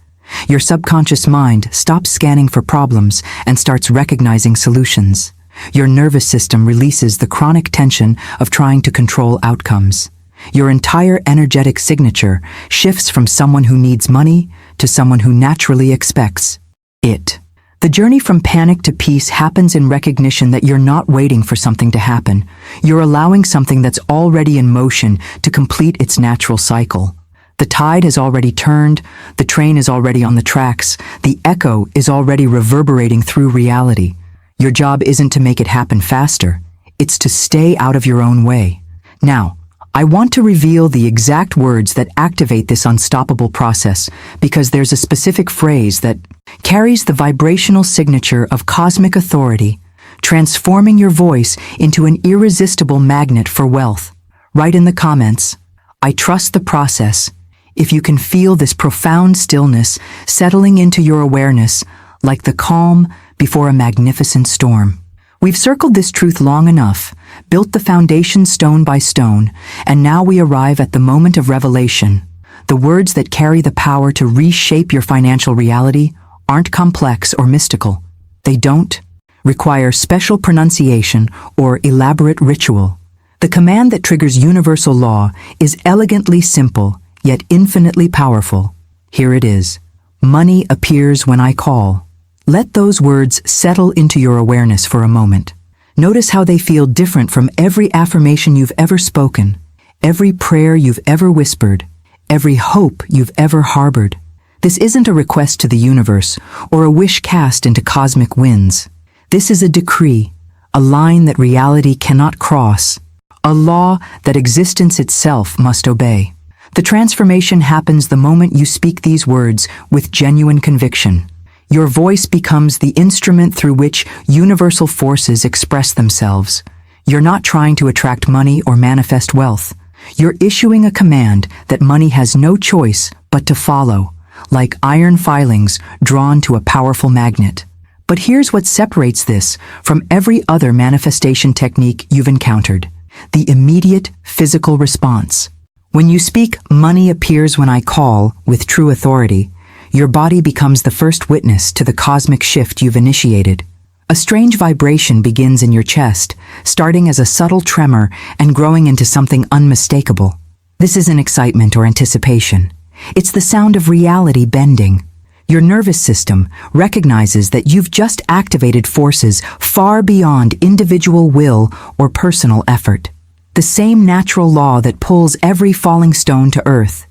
Your subconscious mind stops scanning for problems and starts recognizing solutions. Your nervous system releases the chronic tension of trying to control outcomes. Your entire energetic signature shifts from someone who needs money to someone who naturally expects it. The journey from panic to peace happens in recognition that you're not waiting for something to happen. You're allowing something that's already in motion to complete its natural cycle. The tide has already turned, the train is already on the tracks, the echo is already reverberating through reality. Your job isn't to make it happen faster, it's to stay out of your own way. Now, I want to reveal the exact words that activate this unstoppable process because there's a specific phrase that carries the vibrational signature of cosmic authority, transforming your voice into an irresistible magnet for wealth. Write in the comments, "I trust the process," if you can feel this profound stillness settling into your awareness like the calm before a magnificent storm. We've circled this truth long enough, built the foundation stone by stone, and now we arrive at the moment of revelation. The words that carry the power to reshape your financial reality aren't complex or mystical. They don't require special pronunciation or elaborate ritual. The command that triggers universal law is elegantly simple, yet infinitely powerful. Here it is. Money appears when I call. Let those words settle into your awareness for a moment. Notice how they feel different from every affirmation you've ever spoken, every prayer you've ever whispered, every hope you've ever harbored. This isn't a request to the universe or a wish cast into cosmic winds. This is a decree, a line that reality cannot cross, a law that existence itself must obey. The transformation happens the moment you speak these words with genuine conviction. Your voice becomes the instrument through which universal forces express themselves. You're not trying to attract money or manifest wealth. You're issuing a command that money has no choice but to follow, like iron filings drawn to a powerful magnet. But here's what separates this from every other manifestation technique you've encountered: the immediate physical response. When you speak, "Money appears when I call," with true authority, your body becomes the first witness to the cosmic shift you've initiated. A strange vibration begins in your chest, starting as a subtle tremor and growing into something unmistakable. This isn't excitement or anticipation. It's the sound of reality bending. Your nervous system recognizes that you've just activated forces far beyond individual will or personal effort. The same natural law that pulls every falling stone to earth,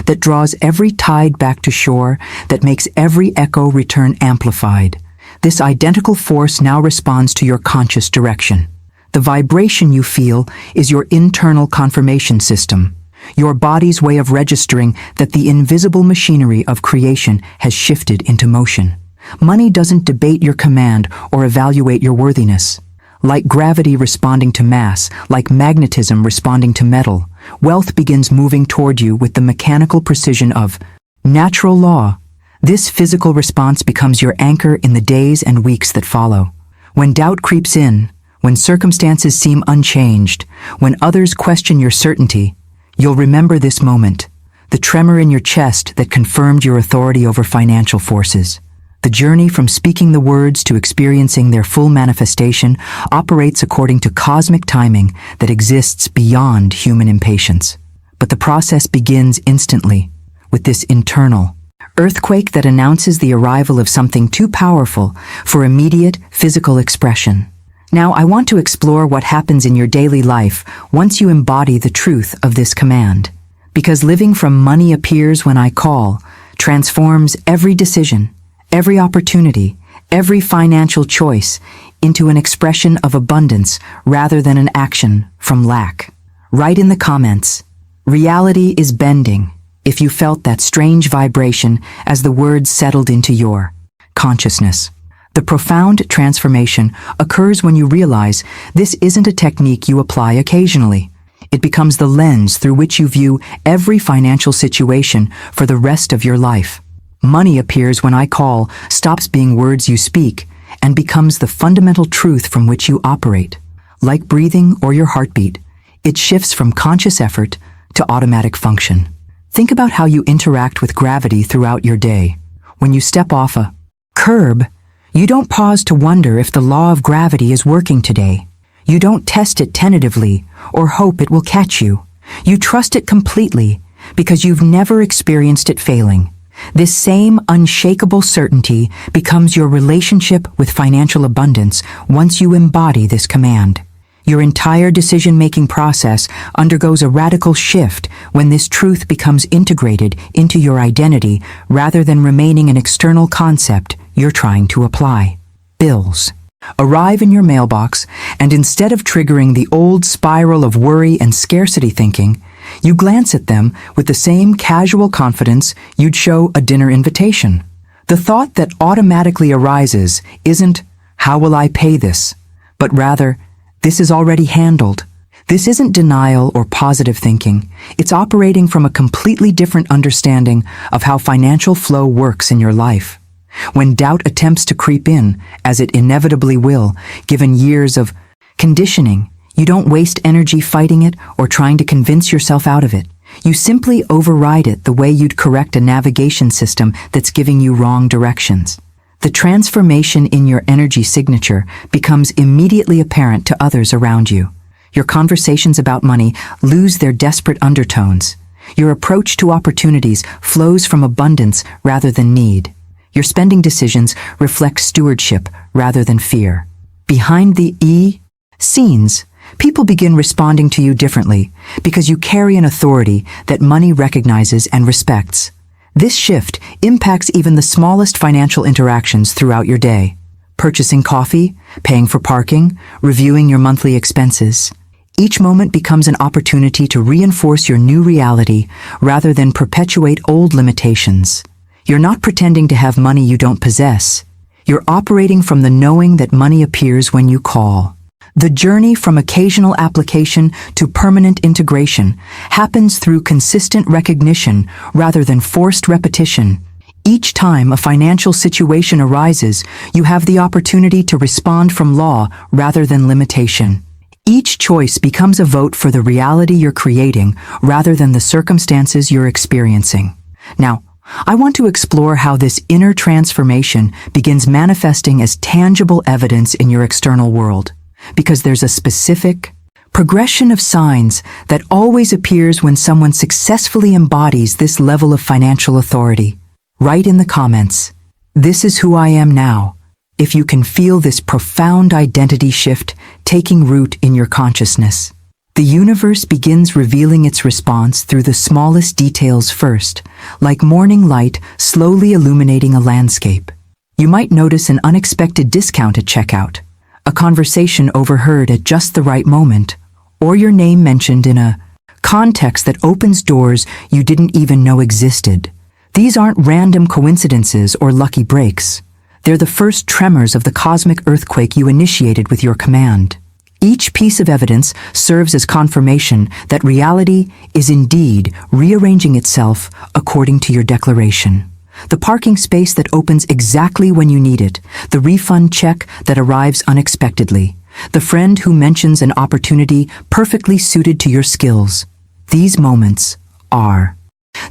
that draws every tide back to shore, that makes every echo return amplified. This identical force now responds to your conscious direction. The vibration you feel is your internal confirmation system, your body's way of registering that the invisible machinery of creation has shifted into motion. Money doesn't debate your command or evaluate your worthiness. Like gravity responding to mass, like magnetism responding to metal, wealth begins moving toward you with the mechanical precision of natural law. This physical response becomes your anchor in the days and weeks that follow. When doubt creeps in, when circumstances seem unchanged, when others question your certainty, you'll remember this moment, the tremor in your chest that confirmed your authority over financial forces. The journey from speaking the words to experiencing their full manifestation operates according to cosmic timing that exists beyond human impatience. But the process begins instantly, with this internal earthquake that announces the arrival of something too powerful for immediate physical expression. Now, I want to explore what happens in your daily life once you embody the truth of this command. Because living from money appears when I call transforms every decision, every opportunity, every financial choice into an expression of abundance rather than an action from lack. Write in the comments, reality is bending, if you felt that strange vibration as the words settled into your consciousness. The profound transformation occurs when you realize this isn't a technique you apply occasionally. It becomes the lens through which you view every financial situation for the rest of your life. Money appears when I call stops being words you speak and becomes the fundamental truth from which you operate. Like breathing or your heartbeat, it shifts from conscious effort to automatic function. Think about how you interact with gravity throughout your day. When you step off a curb, you don't pause to wonder if the law of gravity is working today. You don't test it tentatively or hope it will catch you. You trust it completely because you've never experienced it failing. This same unshakable certainty becomes your relationship with financial abundance once you embody this command. Your entire decision-making process undergoes a radical shift when this truth becomes integrated into your identity rather than remaining an external concept you're trying to apply. Bills arrive in your mailbox, and instead of triggering the old spiral of worry and scarcity thinking, you glance at them with the same casual confidence you'd show a dinner invitation. The thought that automatically arises isn't, "How will I pay this?" but rather, "This is already handled." This isn't denial or positive thinking. It's operating from a completely different understanding of how financial flow works in your life. When doubt attempts to creep in, as it inevitably will, given years of conditioning, you don't waste energy fighting it or trying to convince yourself out of it. You simply override it the way you'd correct a navigation system that's giving you wrong directions. The transformation in your energy signature becomes immediately apparent to others around you. Your conversations about money lose their desperate undertones. Your approach to opportunities flows from abundance rather than need. Your spending decisions reflect stewardship rather than fear. Behind the scenes, people begin responding to you differently because you carry an authority that money recognizes and respects. This shift impacts even the smallest financial interactions throughout your day. Purchasing coffee, paying for parking, reviewing your monthly expenses. Each moment becomes an opportunity to reinforce your new reality rather than perpetuate old limitations. You're not pretending to have money you don't possess. You're operating from the knowing that money appears when you call. The journey from occasional application to permanent integration happens through consistent recognition rather than forced repetition. Each time a financial situation arises, you have the opportunity to respond from law rather than limitation. Each choice becomes a vote for the reality you're creating rather than the circumstances you're experiencing. Now, I want to explore how this inner transformation begins manifesting as tangible evidence in your external world. Because there's a specific progression of signs that always appears when someone successfully embodies this level of financial authority. Write in the comments, "This is who I am now," if you can feel this profound identity shift taking root in your consciousness. The universe begins revealing its response through the smallest details first, like morning light slowly illuminating a landscape. You might notice an unexpected discount at checkout, a conversation overheard at just the right moment, or your name mentioned in a context that opens doors you didn't even know existed. These aren't random coincidences or lucky breaks. They're the first tremors of the cosmic earthquake you initiated with your command. Each piece of evidence serves as confirmation that reality is indeed rearranging itself according to your declaration. The parking space that opens exactly when you need it, the refund check that arrives unexpectedly, the friend who mentions an opportunity perfectly suited to your skills. These moments are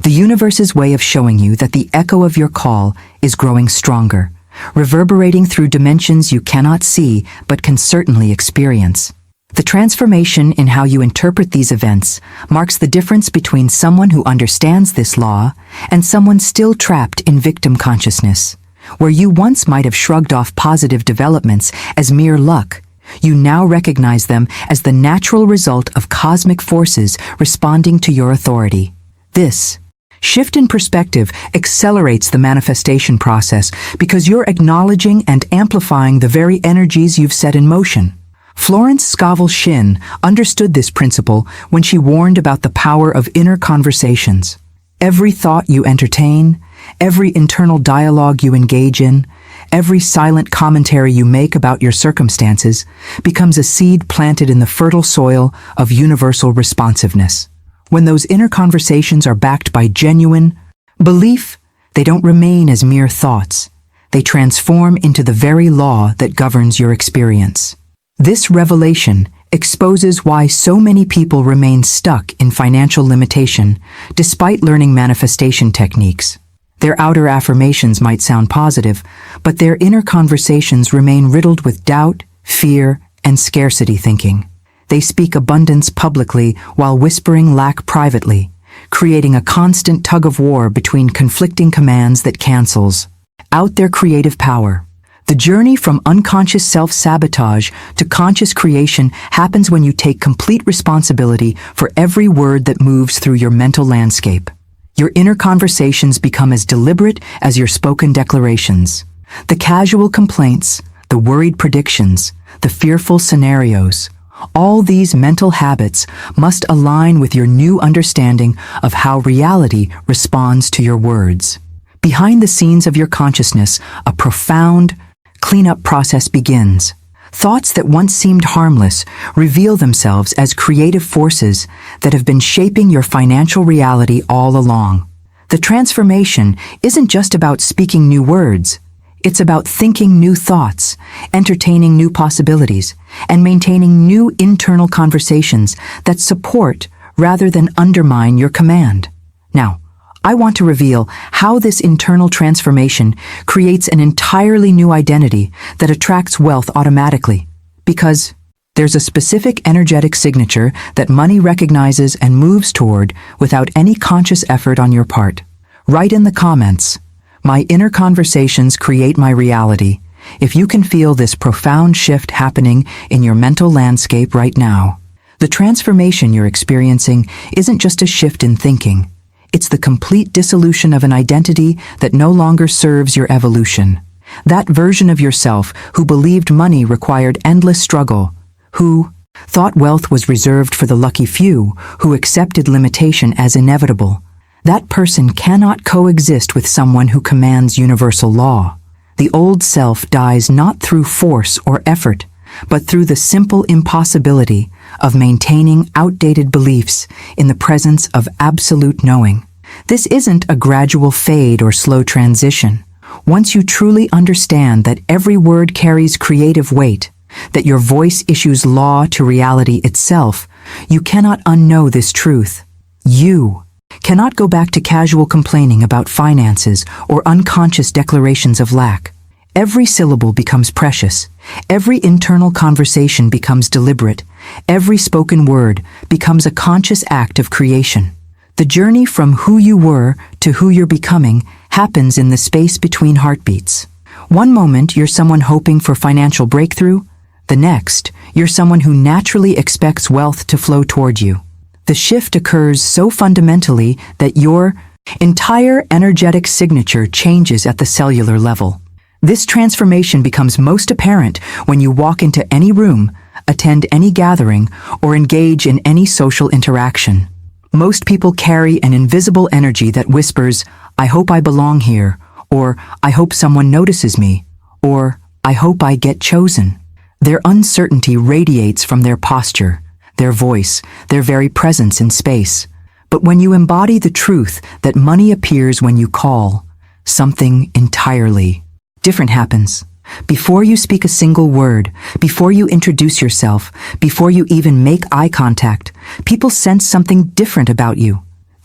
the universe's way of showing you that the echo of your call is growing stronger, reverberating through dimensions you cannot see but can certainly experience. The transformation in how you interpret these events marks the difference between someone who understands this law and someone still trapped in victim consciousness. Where you once might have shrugged off positive developments as mere luck, you now recognize them as the natural result of cosmic forces responding to your authority. This shift in perspective accelerates the manifestation process because you're acknowledging and amplifying the very energies you've set in motion. Florence Scovel Shinn understood this principle when she warned about the power of inner conversations. Every thought you entertain, every internal dialogue you engage in, every silent commentary you make about your circumstances becomes a seed planted in the fertile soil of universal responsiveness. When those inner conversations are backed by genuine belief, they don't remain as mere thoughts. They transform into the very law that governs your experience. This revelation exposes why so many people remain stuck in financial limitation despite learning manifestation techniques. Their outer affirmations might sound positive, but their inner conversations remain riddled with doubt, fear, and scarcity thinking. They speak abundance publicly while whispering lack privately, creating a constant tug-of-war between conflicting commands that cancels out their creative power. The journey from unconscious self-sabotage to conscious creation happens when you take complete responsibility for every word that moves through your mental landscape. Your inner conversations become as deliberate as your spoken declarations. The casual complaints, the worried predictions, the fearful scenarios, all these mental habits must align with your new understanding of how reality responds to your words. Behind the scenes of your consciousness, a profound cleanup process begins. Thoughts that once seemed harmless reveal themselves as creative forces that have been shaping your financial reality all along. The transformation isn't just about speaking new words. It's about thinking new thoughts, entertaining new possibilities, and maintaining new internal conversations that support rather than undermine your command. Now, I want to reveal how this internal transformation creates an entirely new identity that attracts wealth automatically. Because there's a specific energetic signature that money recognizes and moves toward without any conscious effort on your part. Write in the comments, "My inner conversations create my reality," if you can feel this profound shift happening in your mental landscape right now. The transformation you're experiencing isn't just a shift in thinking. It's the complete dissolution of an identity that no longer serves your evolution. That version of yourself who believed money required endless struggle, who thought wealth was reserved for the lucky few, who accepted limitation as inevitable. That person cannot coexist with someone who commands universal law. The old self dies not through force or effort, but through the simple impossibility of maintaining outdated beliefs in the presence of absolute knowing. This isn't a gradual fade or slow transition. Once you truly understand that every word carries creative weight, that your voice issues law to reality itself, you cannot unknow this truth. You cannot go back to casual complaining about finances or unconscious declarations of lack. Every syllable becomes precious. Every internal conversation becomes deliberate. Every spoken word becomes a conscious act of creation. The journey from who you were to who you're becoming happens in the space between heartbeats. One moment you're someone hoping for financial breakthrough. The next, you're someone who naturally expects wealth to flow toward you. The shift occurs so fundamentally that your entire energetic signature changes at the cellular level. This transformation becomes most apparent when you walk into any room, attend any gathering, or engage in any social interaction. Most people carry an invisible energy that whispers, "I hope I belong here," or "I hope someone notices me," or "I hope I get chosen." Their uncertainty radiates from their posture, their voice, their very presence in space. But when you embody the truth that money appears when you call, something entirely different happens. Before you speak a single word, before you introduce yourself, before you even make eye contact, people sense something different about you.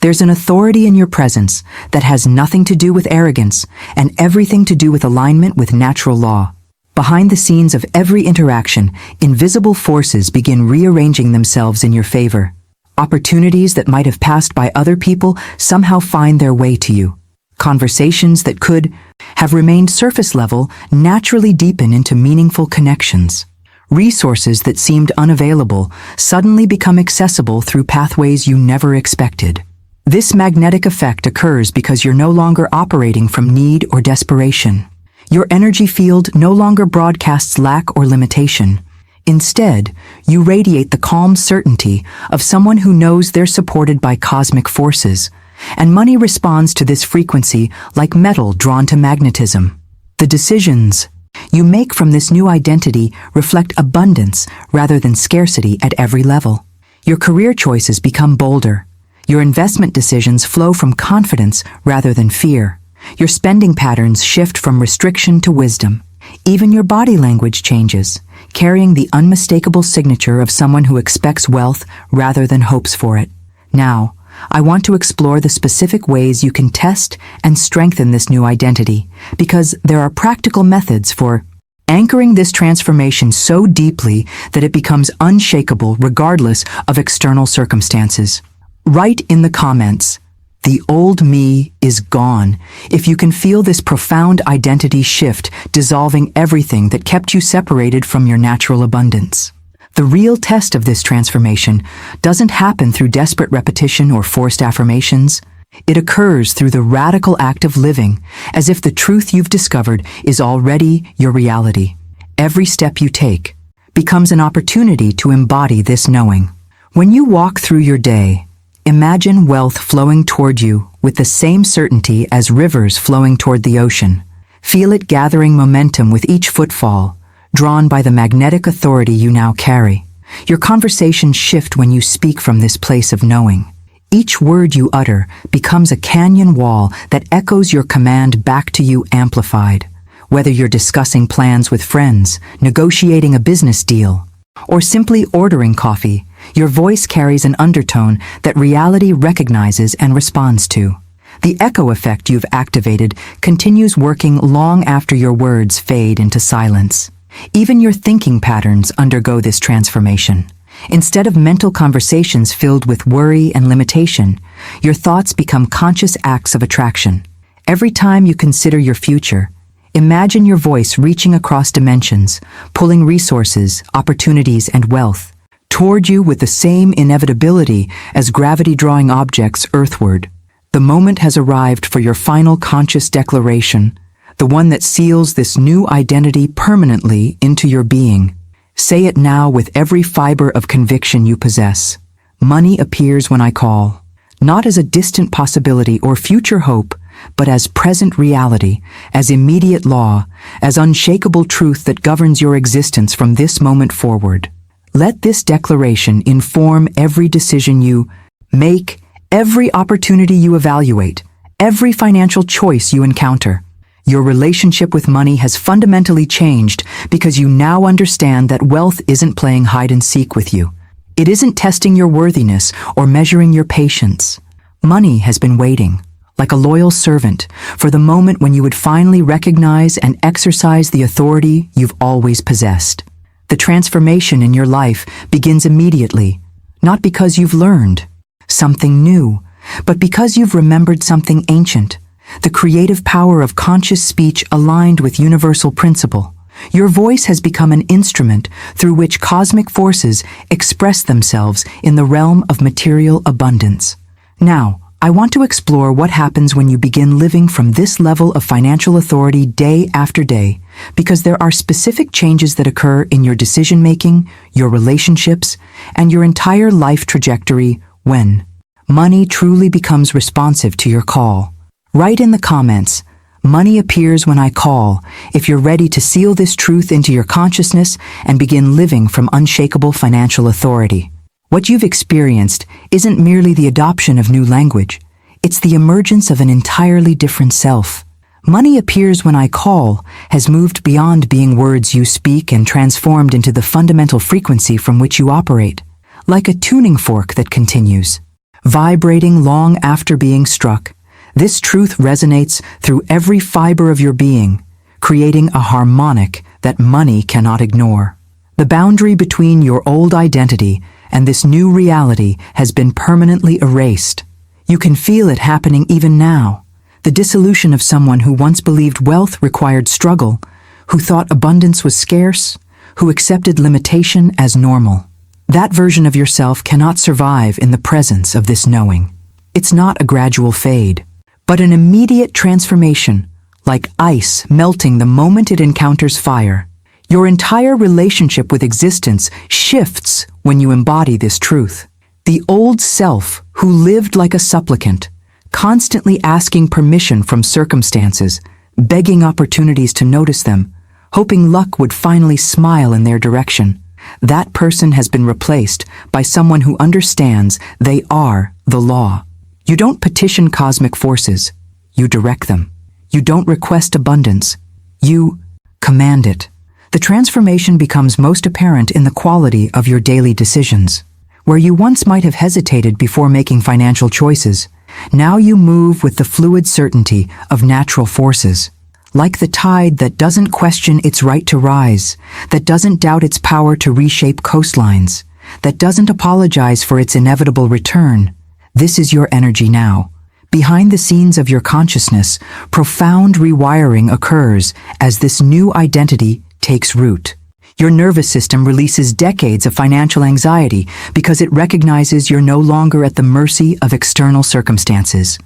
There's an authority in your presence that has nothing to do with arrogance and everything to do with alignment with natural law. Behind the scenes of every interaction, invisible forces begin rearranging themselves in your favor. Opportunities that might have passed by other people somehow find their way to you. Conversations that could have remained surface level naturally deepen into meaningful connections. Resources that seemed unavailable suddenly become accessible through pathways you never expected. This magnetic effect occurs because you're no longer operating from need or desperation. Your energy field no longer broadcasts lack or limitation. Instead, you radiate the calm certainty of someone who knows they're supported by cosmic forces, and money responds to this frequency like metal drawn to magnetism. The decisions you make from this new identity reflect abundance rather than scarcity at every level. Your career choices become bolder. Your investment decisions flow from confidence rather than fear. Your spending patterns shift from restriction to wisdom. Even your body language changes, carrying the unmistakable signature of someone who expects wealth rather than hopes for it. Now, I want to explore the specific ways you can test and strengthen this new identity, because there are practical methods for anchoring this transformation so deeply that it becomes unshakable regardless of external circumstances. Write in the comments, "The old me is gone," if you can feel this profound identity shift dissolving everything that kept you separated from your natural abundance. The real test of this transformation doesn't happen through desperate repetition or forced affirmations. It occurs through the radical act of living, as if the truth you've discovered is already your reality. Every step you take becomes an opportunity to embody this knowing. When you walk through your day, imagine wealth flowing toward you with the same certainty as rivers flowing toward the ocean. Feel it gathering momentum with each footfall, drawn by the magnetic authority you now carry. Your conversations shift when you speak from this place of knowing. Each word you utter becomes a canyon wall that echoes your command back to you amplified. Whether you're discussing plans with friends, negotiating a business deal, or simply ordering coffee, your voice carries an undertone that reality recognizes and responds to. The echo effect you've activated continues working long after your words fade into silence. Even your thinking patterns undergo this transformation. Instead of mental conversations filled with worry and limitation, your thoughts become conscious acts of attraction. Every time you consider your future, imagine your voice reaching across dimensions, pulling resources, opportunities, and wealth toward you with the same inevitability as gravity drawing objects earthward. The moment has arrived for your final conscious declaration, the one that seals this new identity permanently into your being. Say it now with every fiber of conviction you possess. Money appears when I call, not as a distant possibility or future hope, but as present reality, as immediate law, as unshakable truth that governs your existence from this moment forward. Let this declaration inform every decision you make, every opportunity you evaluate, every financial choice you encounter. Your relationship with money has fundamentally changed because you now understand that wealth isn't playing hide and seek with you. It isn't testing your worthiness or measuring your patience. Money has been waiting, like a loyal servant, for the moment when you would finally recognize and exercise the authority you've always possessed. The transformation in your life begins immediately, not because you've learned something new, but because you've remembered something ancient. The creative power of conscious speech aligned with universal principle. Your voice has become an instrument through which cosmic forces express themselves in the realm of material abundance. Now, I want to explore what happens when you begin living from this level of financial authority day after day, because there are specific changes that occur in your decision-making, your relationships, and your entire life trajectory when money truly becomes responsive to your call. Write in the comments, "Money appears when I call," if you're ready to seal this truth into your consciousness and begin living from unshakable financial authority. What you've experienced isn't merely the adoption of new language, it's the emergence of an entirely different self. "Money appears when I call" has moved beyond being words you speak and transformed into the fundamental frequency from which you operate, like a tuning fork that continues vibrating long after being struck. This truth resonates through every fiber of your being, creating a harmonic that money cannot ignore. The boundary between your old identity and this new reality has been permanently erased. You can feel it happening even now. The dissolution of someone who once believed wealth required struggle, who thought abundance was scarce, who accepted limitation as normal. That version of yourself cannot survive in the presence of this knowing. It's not a gradual fade, but an immediate transformation, like ice melting the moment it encounters fire. Your entire relationship with existence shifts when you embody this truth. The old self, who lived like a supplicant, constantly asking permission from circumstances, begging opportunities to notice them, hoping luck would finally smile in their direction. That person has been replaced by someone who understands they are the law. You don't petition cosmic forces, you direct them. You don't request abundance, you command it. The transformation becomes most apparent in the quality of your daily decisions. Where you once might have hesitated before making financial choices, now you move with the fluid certainty of natural forces. Like the tide that doesn't question its right to rise, that doesn't doubt its power to reshape coastlines, that doesn't apologize for its inevitable return. This is your energy now. Behind the scenes of your consciousness, profound rewiring occurs as this new identity takes root. Your nervous system releases decades of financial anxiety because it recognizes you're no longer at the mercy of external circumstances.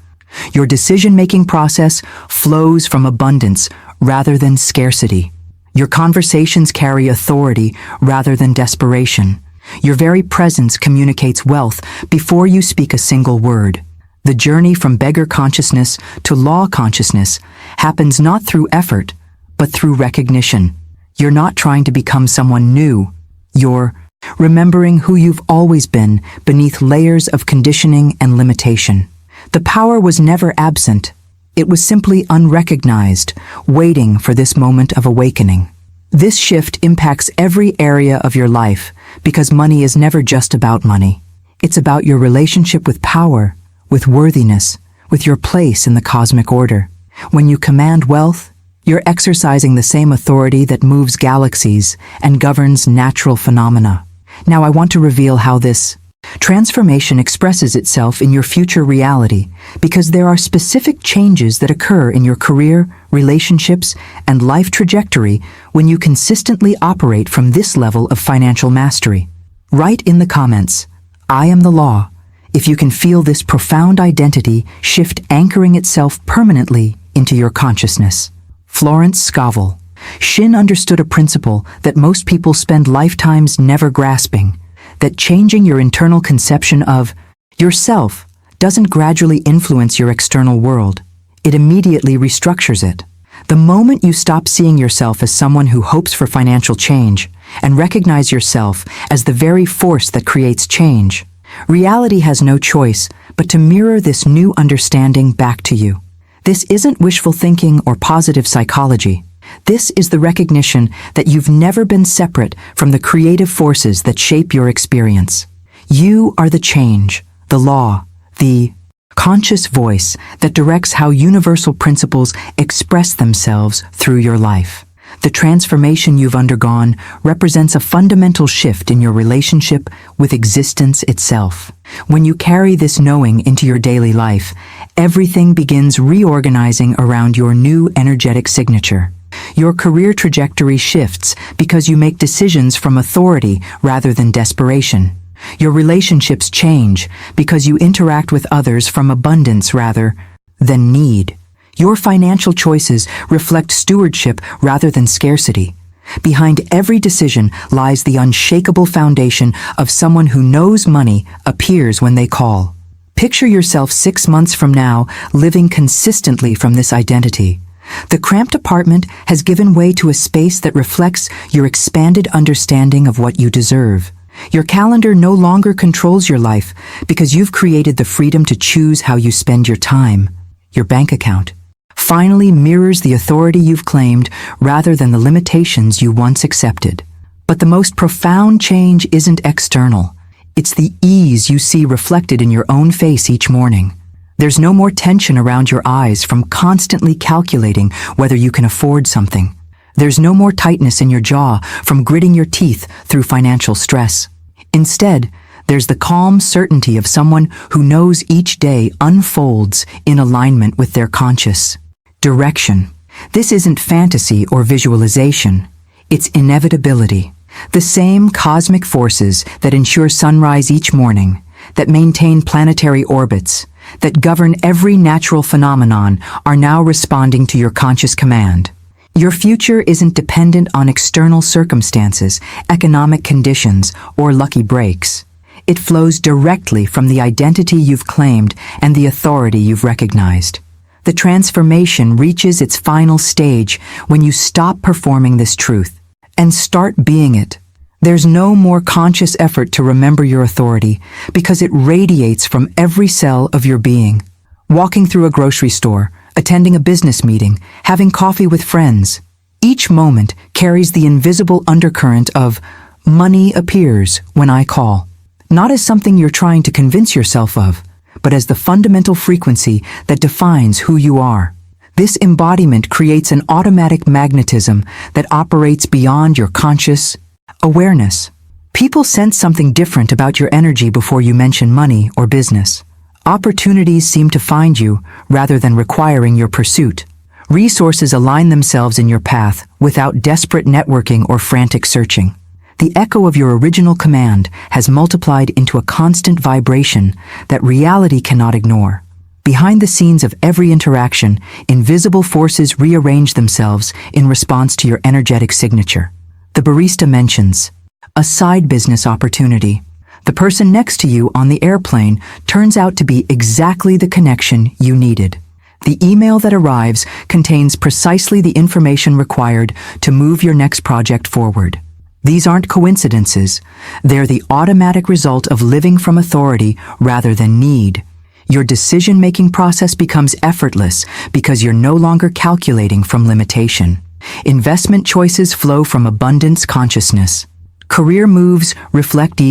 Your decision-making process flows from abundance rather than scarcity. Your conversations carry authority rather than desperation. Your very presence communicates wealth before you speak a single word. The journey from beggar consciousness to law consciousness happens not through effort, but through recognition. You're not trying to become someone new. You're remembering who you've always been beneath layers of conditioning and limitation. The power was never absent. It was simply unrecognized, waiting for this moment of awakening. This shift impacts every area of your life because money is never just about money. It's about your relationship with power, with worthiness, with your place in the cosmic order. When you command wealth, you're exercising the same authority that moves galaxies and governs natural phenomena. Now I want to reveal how this transformation expresses itself in your future reality because there are specific changes that occur in your career, relationships, and life trajectory when you consistently operate from this level of financial mastery. Write in the comments, "I am the law," if you can feel this profound identity shift anchoring itself permanently into your consciousness. Florence Scovel Shinn understood a principle that most people spend lifetimes never grasping, that changing your internal conception of yourself doesn't gradually influence your external world. It immediately restructures it. The moment you stop seeing yourself as someone who hopes for financial change and recognize yourself as the very force that creates change, reality has no choice but to mirror this new understanding back to you. This isn't wishful thinking or positive psychology. This is the recognition that you've never been separate from the creative forces that shape your experience. You are the change, the law, the conscious voice that directs how universal principles express themselves through your life. The transformation you've undergone represents a fundamental shift in your relationship with existence itself. When you carry this knowing into your daily life, everything begins reorganizing around your new energetic signature. Your career trajectory shifts because you make decisions from authority rather than desperation. Your relationships change because you interact with others from abundance rather than need. Your financial choices reflect stewardship rather than scarcity. Behind every decision lies the unshakable foundation of someone who knows money appears when they call. Picture yourself 6 months from now living consistently from this identity. The cramped apartment has given way to a space that reflects your expanded understanding of what you deserve. Your calendar no longer controls your life because you've created the freedom to choose how you spend your time. Your bank account finally mirrors the authority you've claimed rather than the limitations you once accepted. But the most profound change isn't external. It's the ease you see reflected in your own face each morning. There's no more tension around your eyes from constantly calculating whether you can afford something. There's no more tightness in your jaw from gritting your teeth through financial stress. Instead, there's the calm certainty of someone who knows each day unfolds in alignment with their conscious direction. This isn't fantasy or visualization. It's inevitability. The same cosmic forces that ensure sunrise each morning, that maintain planetary orbits, that govern every natural phenomenon are now responding to your conscious command. Your future isn't dependent on external circumstances, economic conditions, or lucky breaks. It flows directly from the identity you've claimed and the authority you've recognized. The transformation reaches its final stage when you stop performing this truth and start being it. There's no more conscious effort to remember your authority because it radiates from every cell of your being. Walking through a grocery store, attending a business meeting, having coffee with friends. Each moment carries the invisible undercurrent of money appears when I call. Not as something you're trying to convince yourself of, but as the fundamental frequency that defines who you are. This embodiment creates an automatic magnetism that operates beyond your conscious awareness. People sense something different about your energy before you mention money or business. Opportunities seem to find you rather than requiring your pursuit. Resources align themselves in your path without desperate networking or frantic searching. The echo of your original command has multiplied into a constant vibration that reality cannot ignore. Behind the scenes of every interaction, invisible forces rearrange themselves in response to your energetic signature. The barista mentions a side business opportunity. The person next to you on the airplane turns out to be exactly the connection you needed. The email that arrives contains precisely the information required to move your next project forward. These aren't coincidences. They're the automatic result of living from authority rather than need. Your decision-making process becomes effortless because you're no longer calculating from limitation. Investment choices flow from abundance consciousness. Career moves reflect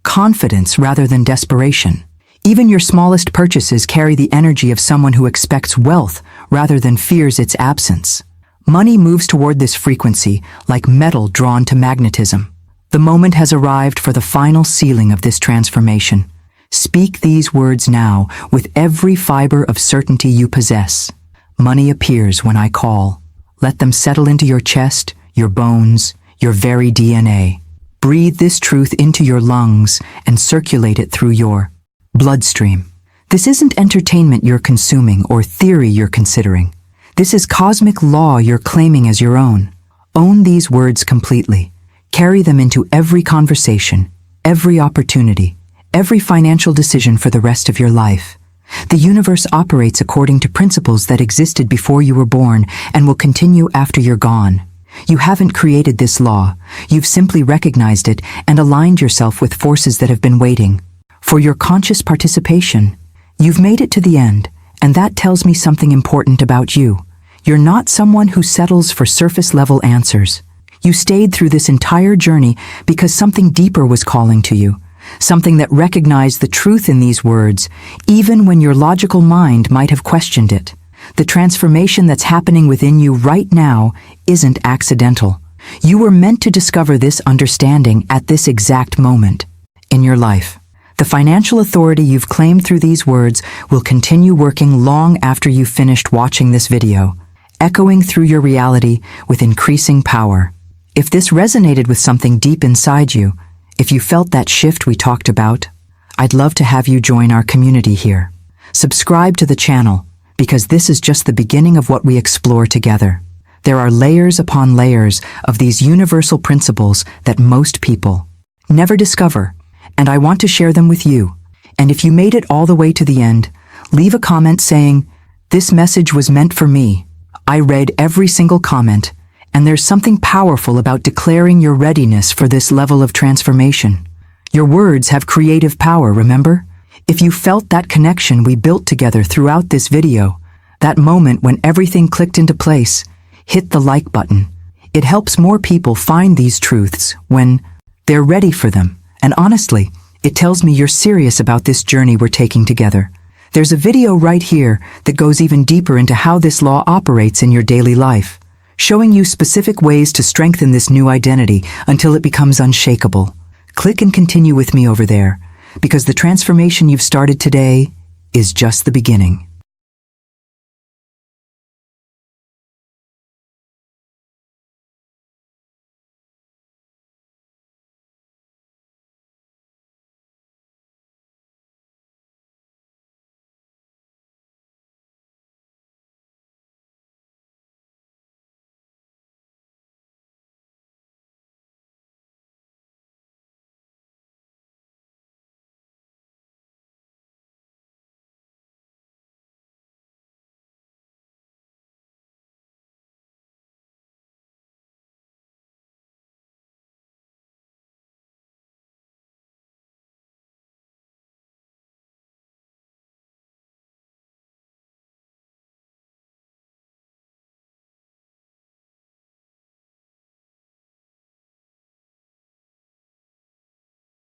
confidence rather than desperation. Even your smallest purchases carry the energy of someone who expects wealth rather than fears its absence. Money moves toward this frequency like metal drawn to magnetism. The moment has arrived for the final sealing of this transformation. Speak these words now with every fiber of certainty you possess. Money appears when I call. Let them settle into your chest, your bones, your very DNA. Breathe this truth into your lungs and circulate it through your bloodstream. This isn't entertainment you're consuming or theory you're considering. This is cosmic law you're claiming as your own. Own these words completely. Carry them into every conversation, every opportunity, every financial decision for the rest of your life. The universe operates according to principles that existed before you were born and will continue after you're gone. You haven't created this law. You've simply recognized it and aligned yourself with forces that have been waiting for your conscious participation. You've made it to the end, and that tells me something important about you. You're not someone who settles for surface-level answers. You stayed through this entire journey because something deeper was calling to you, something that recognized the truth in these words, even when your logical mind might have questioned it. The transformation that's happening within you right now isn't accidental. You were meant to discover this understanding at this exact moment in your life. The financial authority you've claimed through these words will continue working long after you've finished watching this video, echoing through your reality with increasing power. If this resonated with something deep inside you, if you felt that shift we talked about, I'd love to have you join our community here. Subscribe to the channel, because this is just the beginning of what we explore together. There are layers upon layers of these universal principles that most people never discover, and I want to share them with you. And if you made it all the way to the end, leave a comment saying, "This message was meant for me." I read every single comment, and there's something powerful about declaring your readiness for this level of transformation. Your words have creative power, remember? If you felt that connection we built together throughout this video, that moment when everything clicked into place, hit the like button. It helps more people find these truths when they're ready for them. And honestly, It tells me you're serious about this journey we're taking together. There's a video right here that goes even deeper into how this law operates in your daily life, showing you specific ways to strengthen this new identity until it becomes unshakable. Click and continue with me over there, because the transformation you've started today is just the beginning.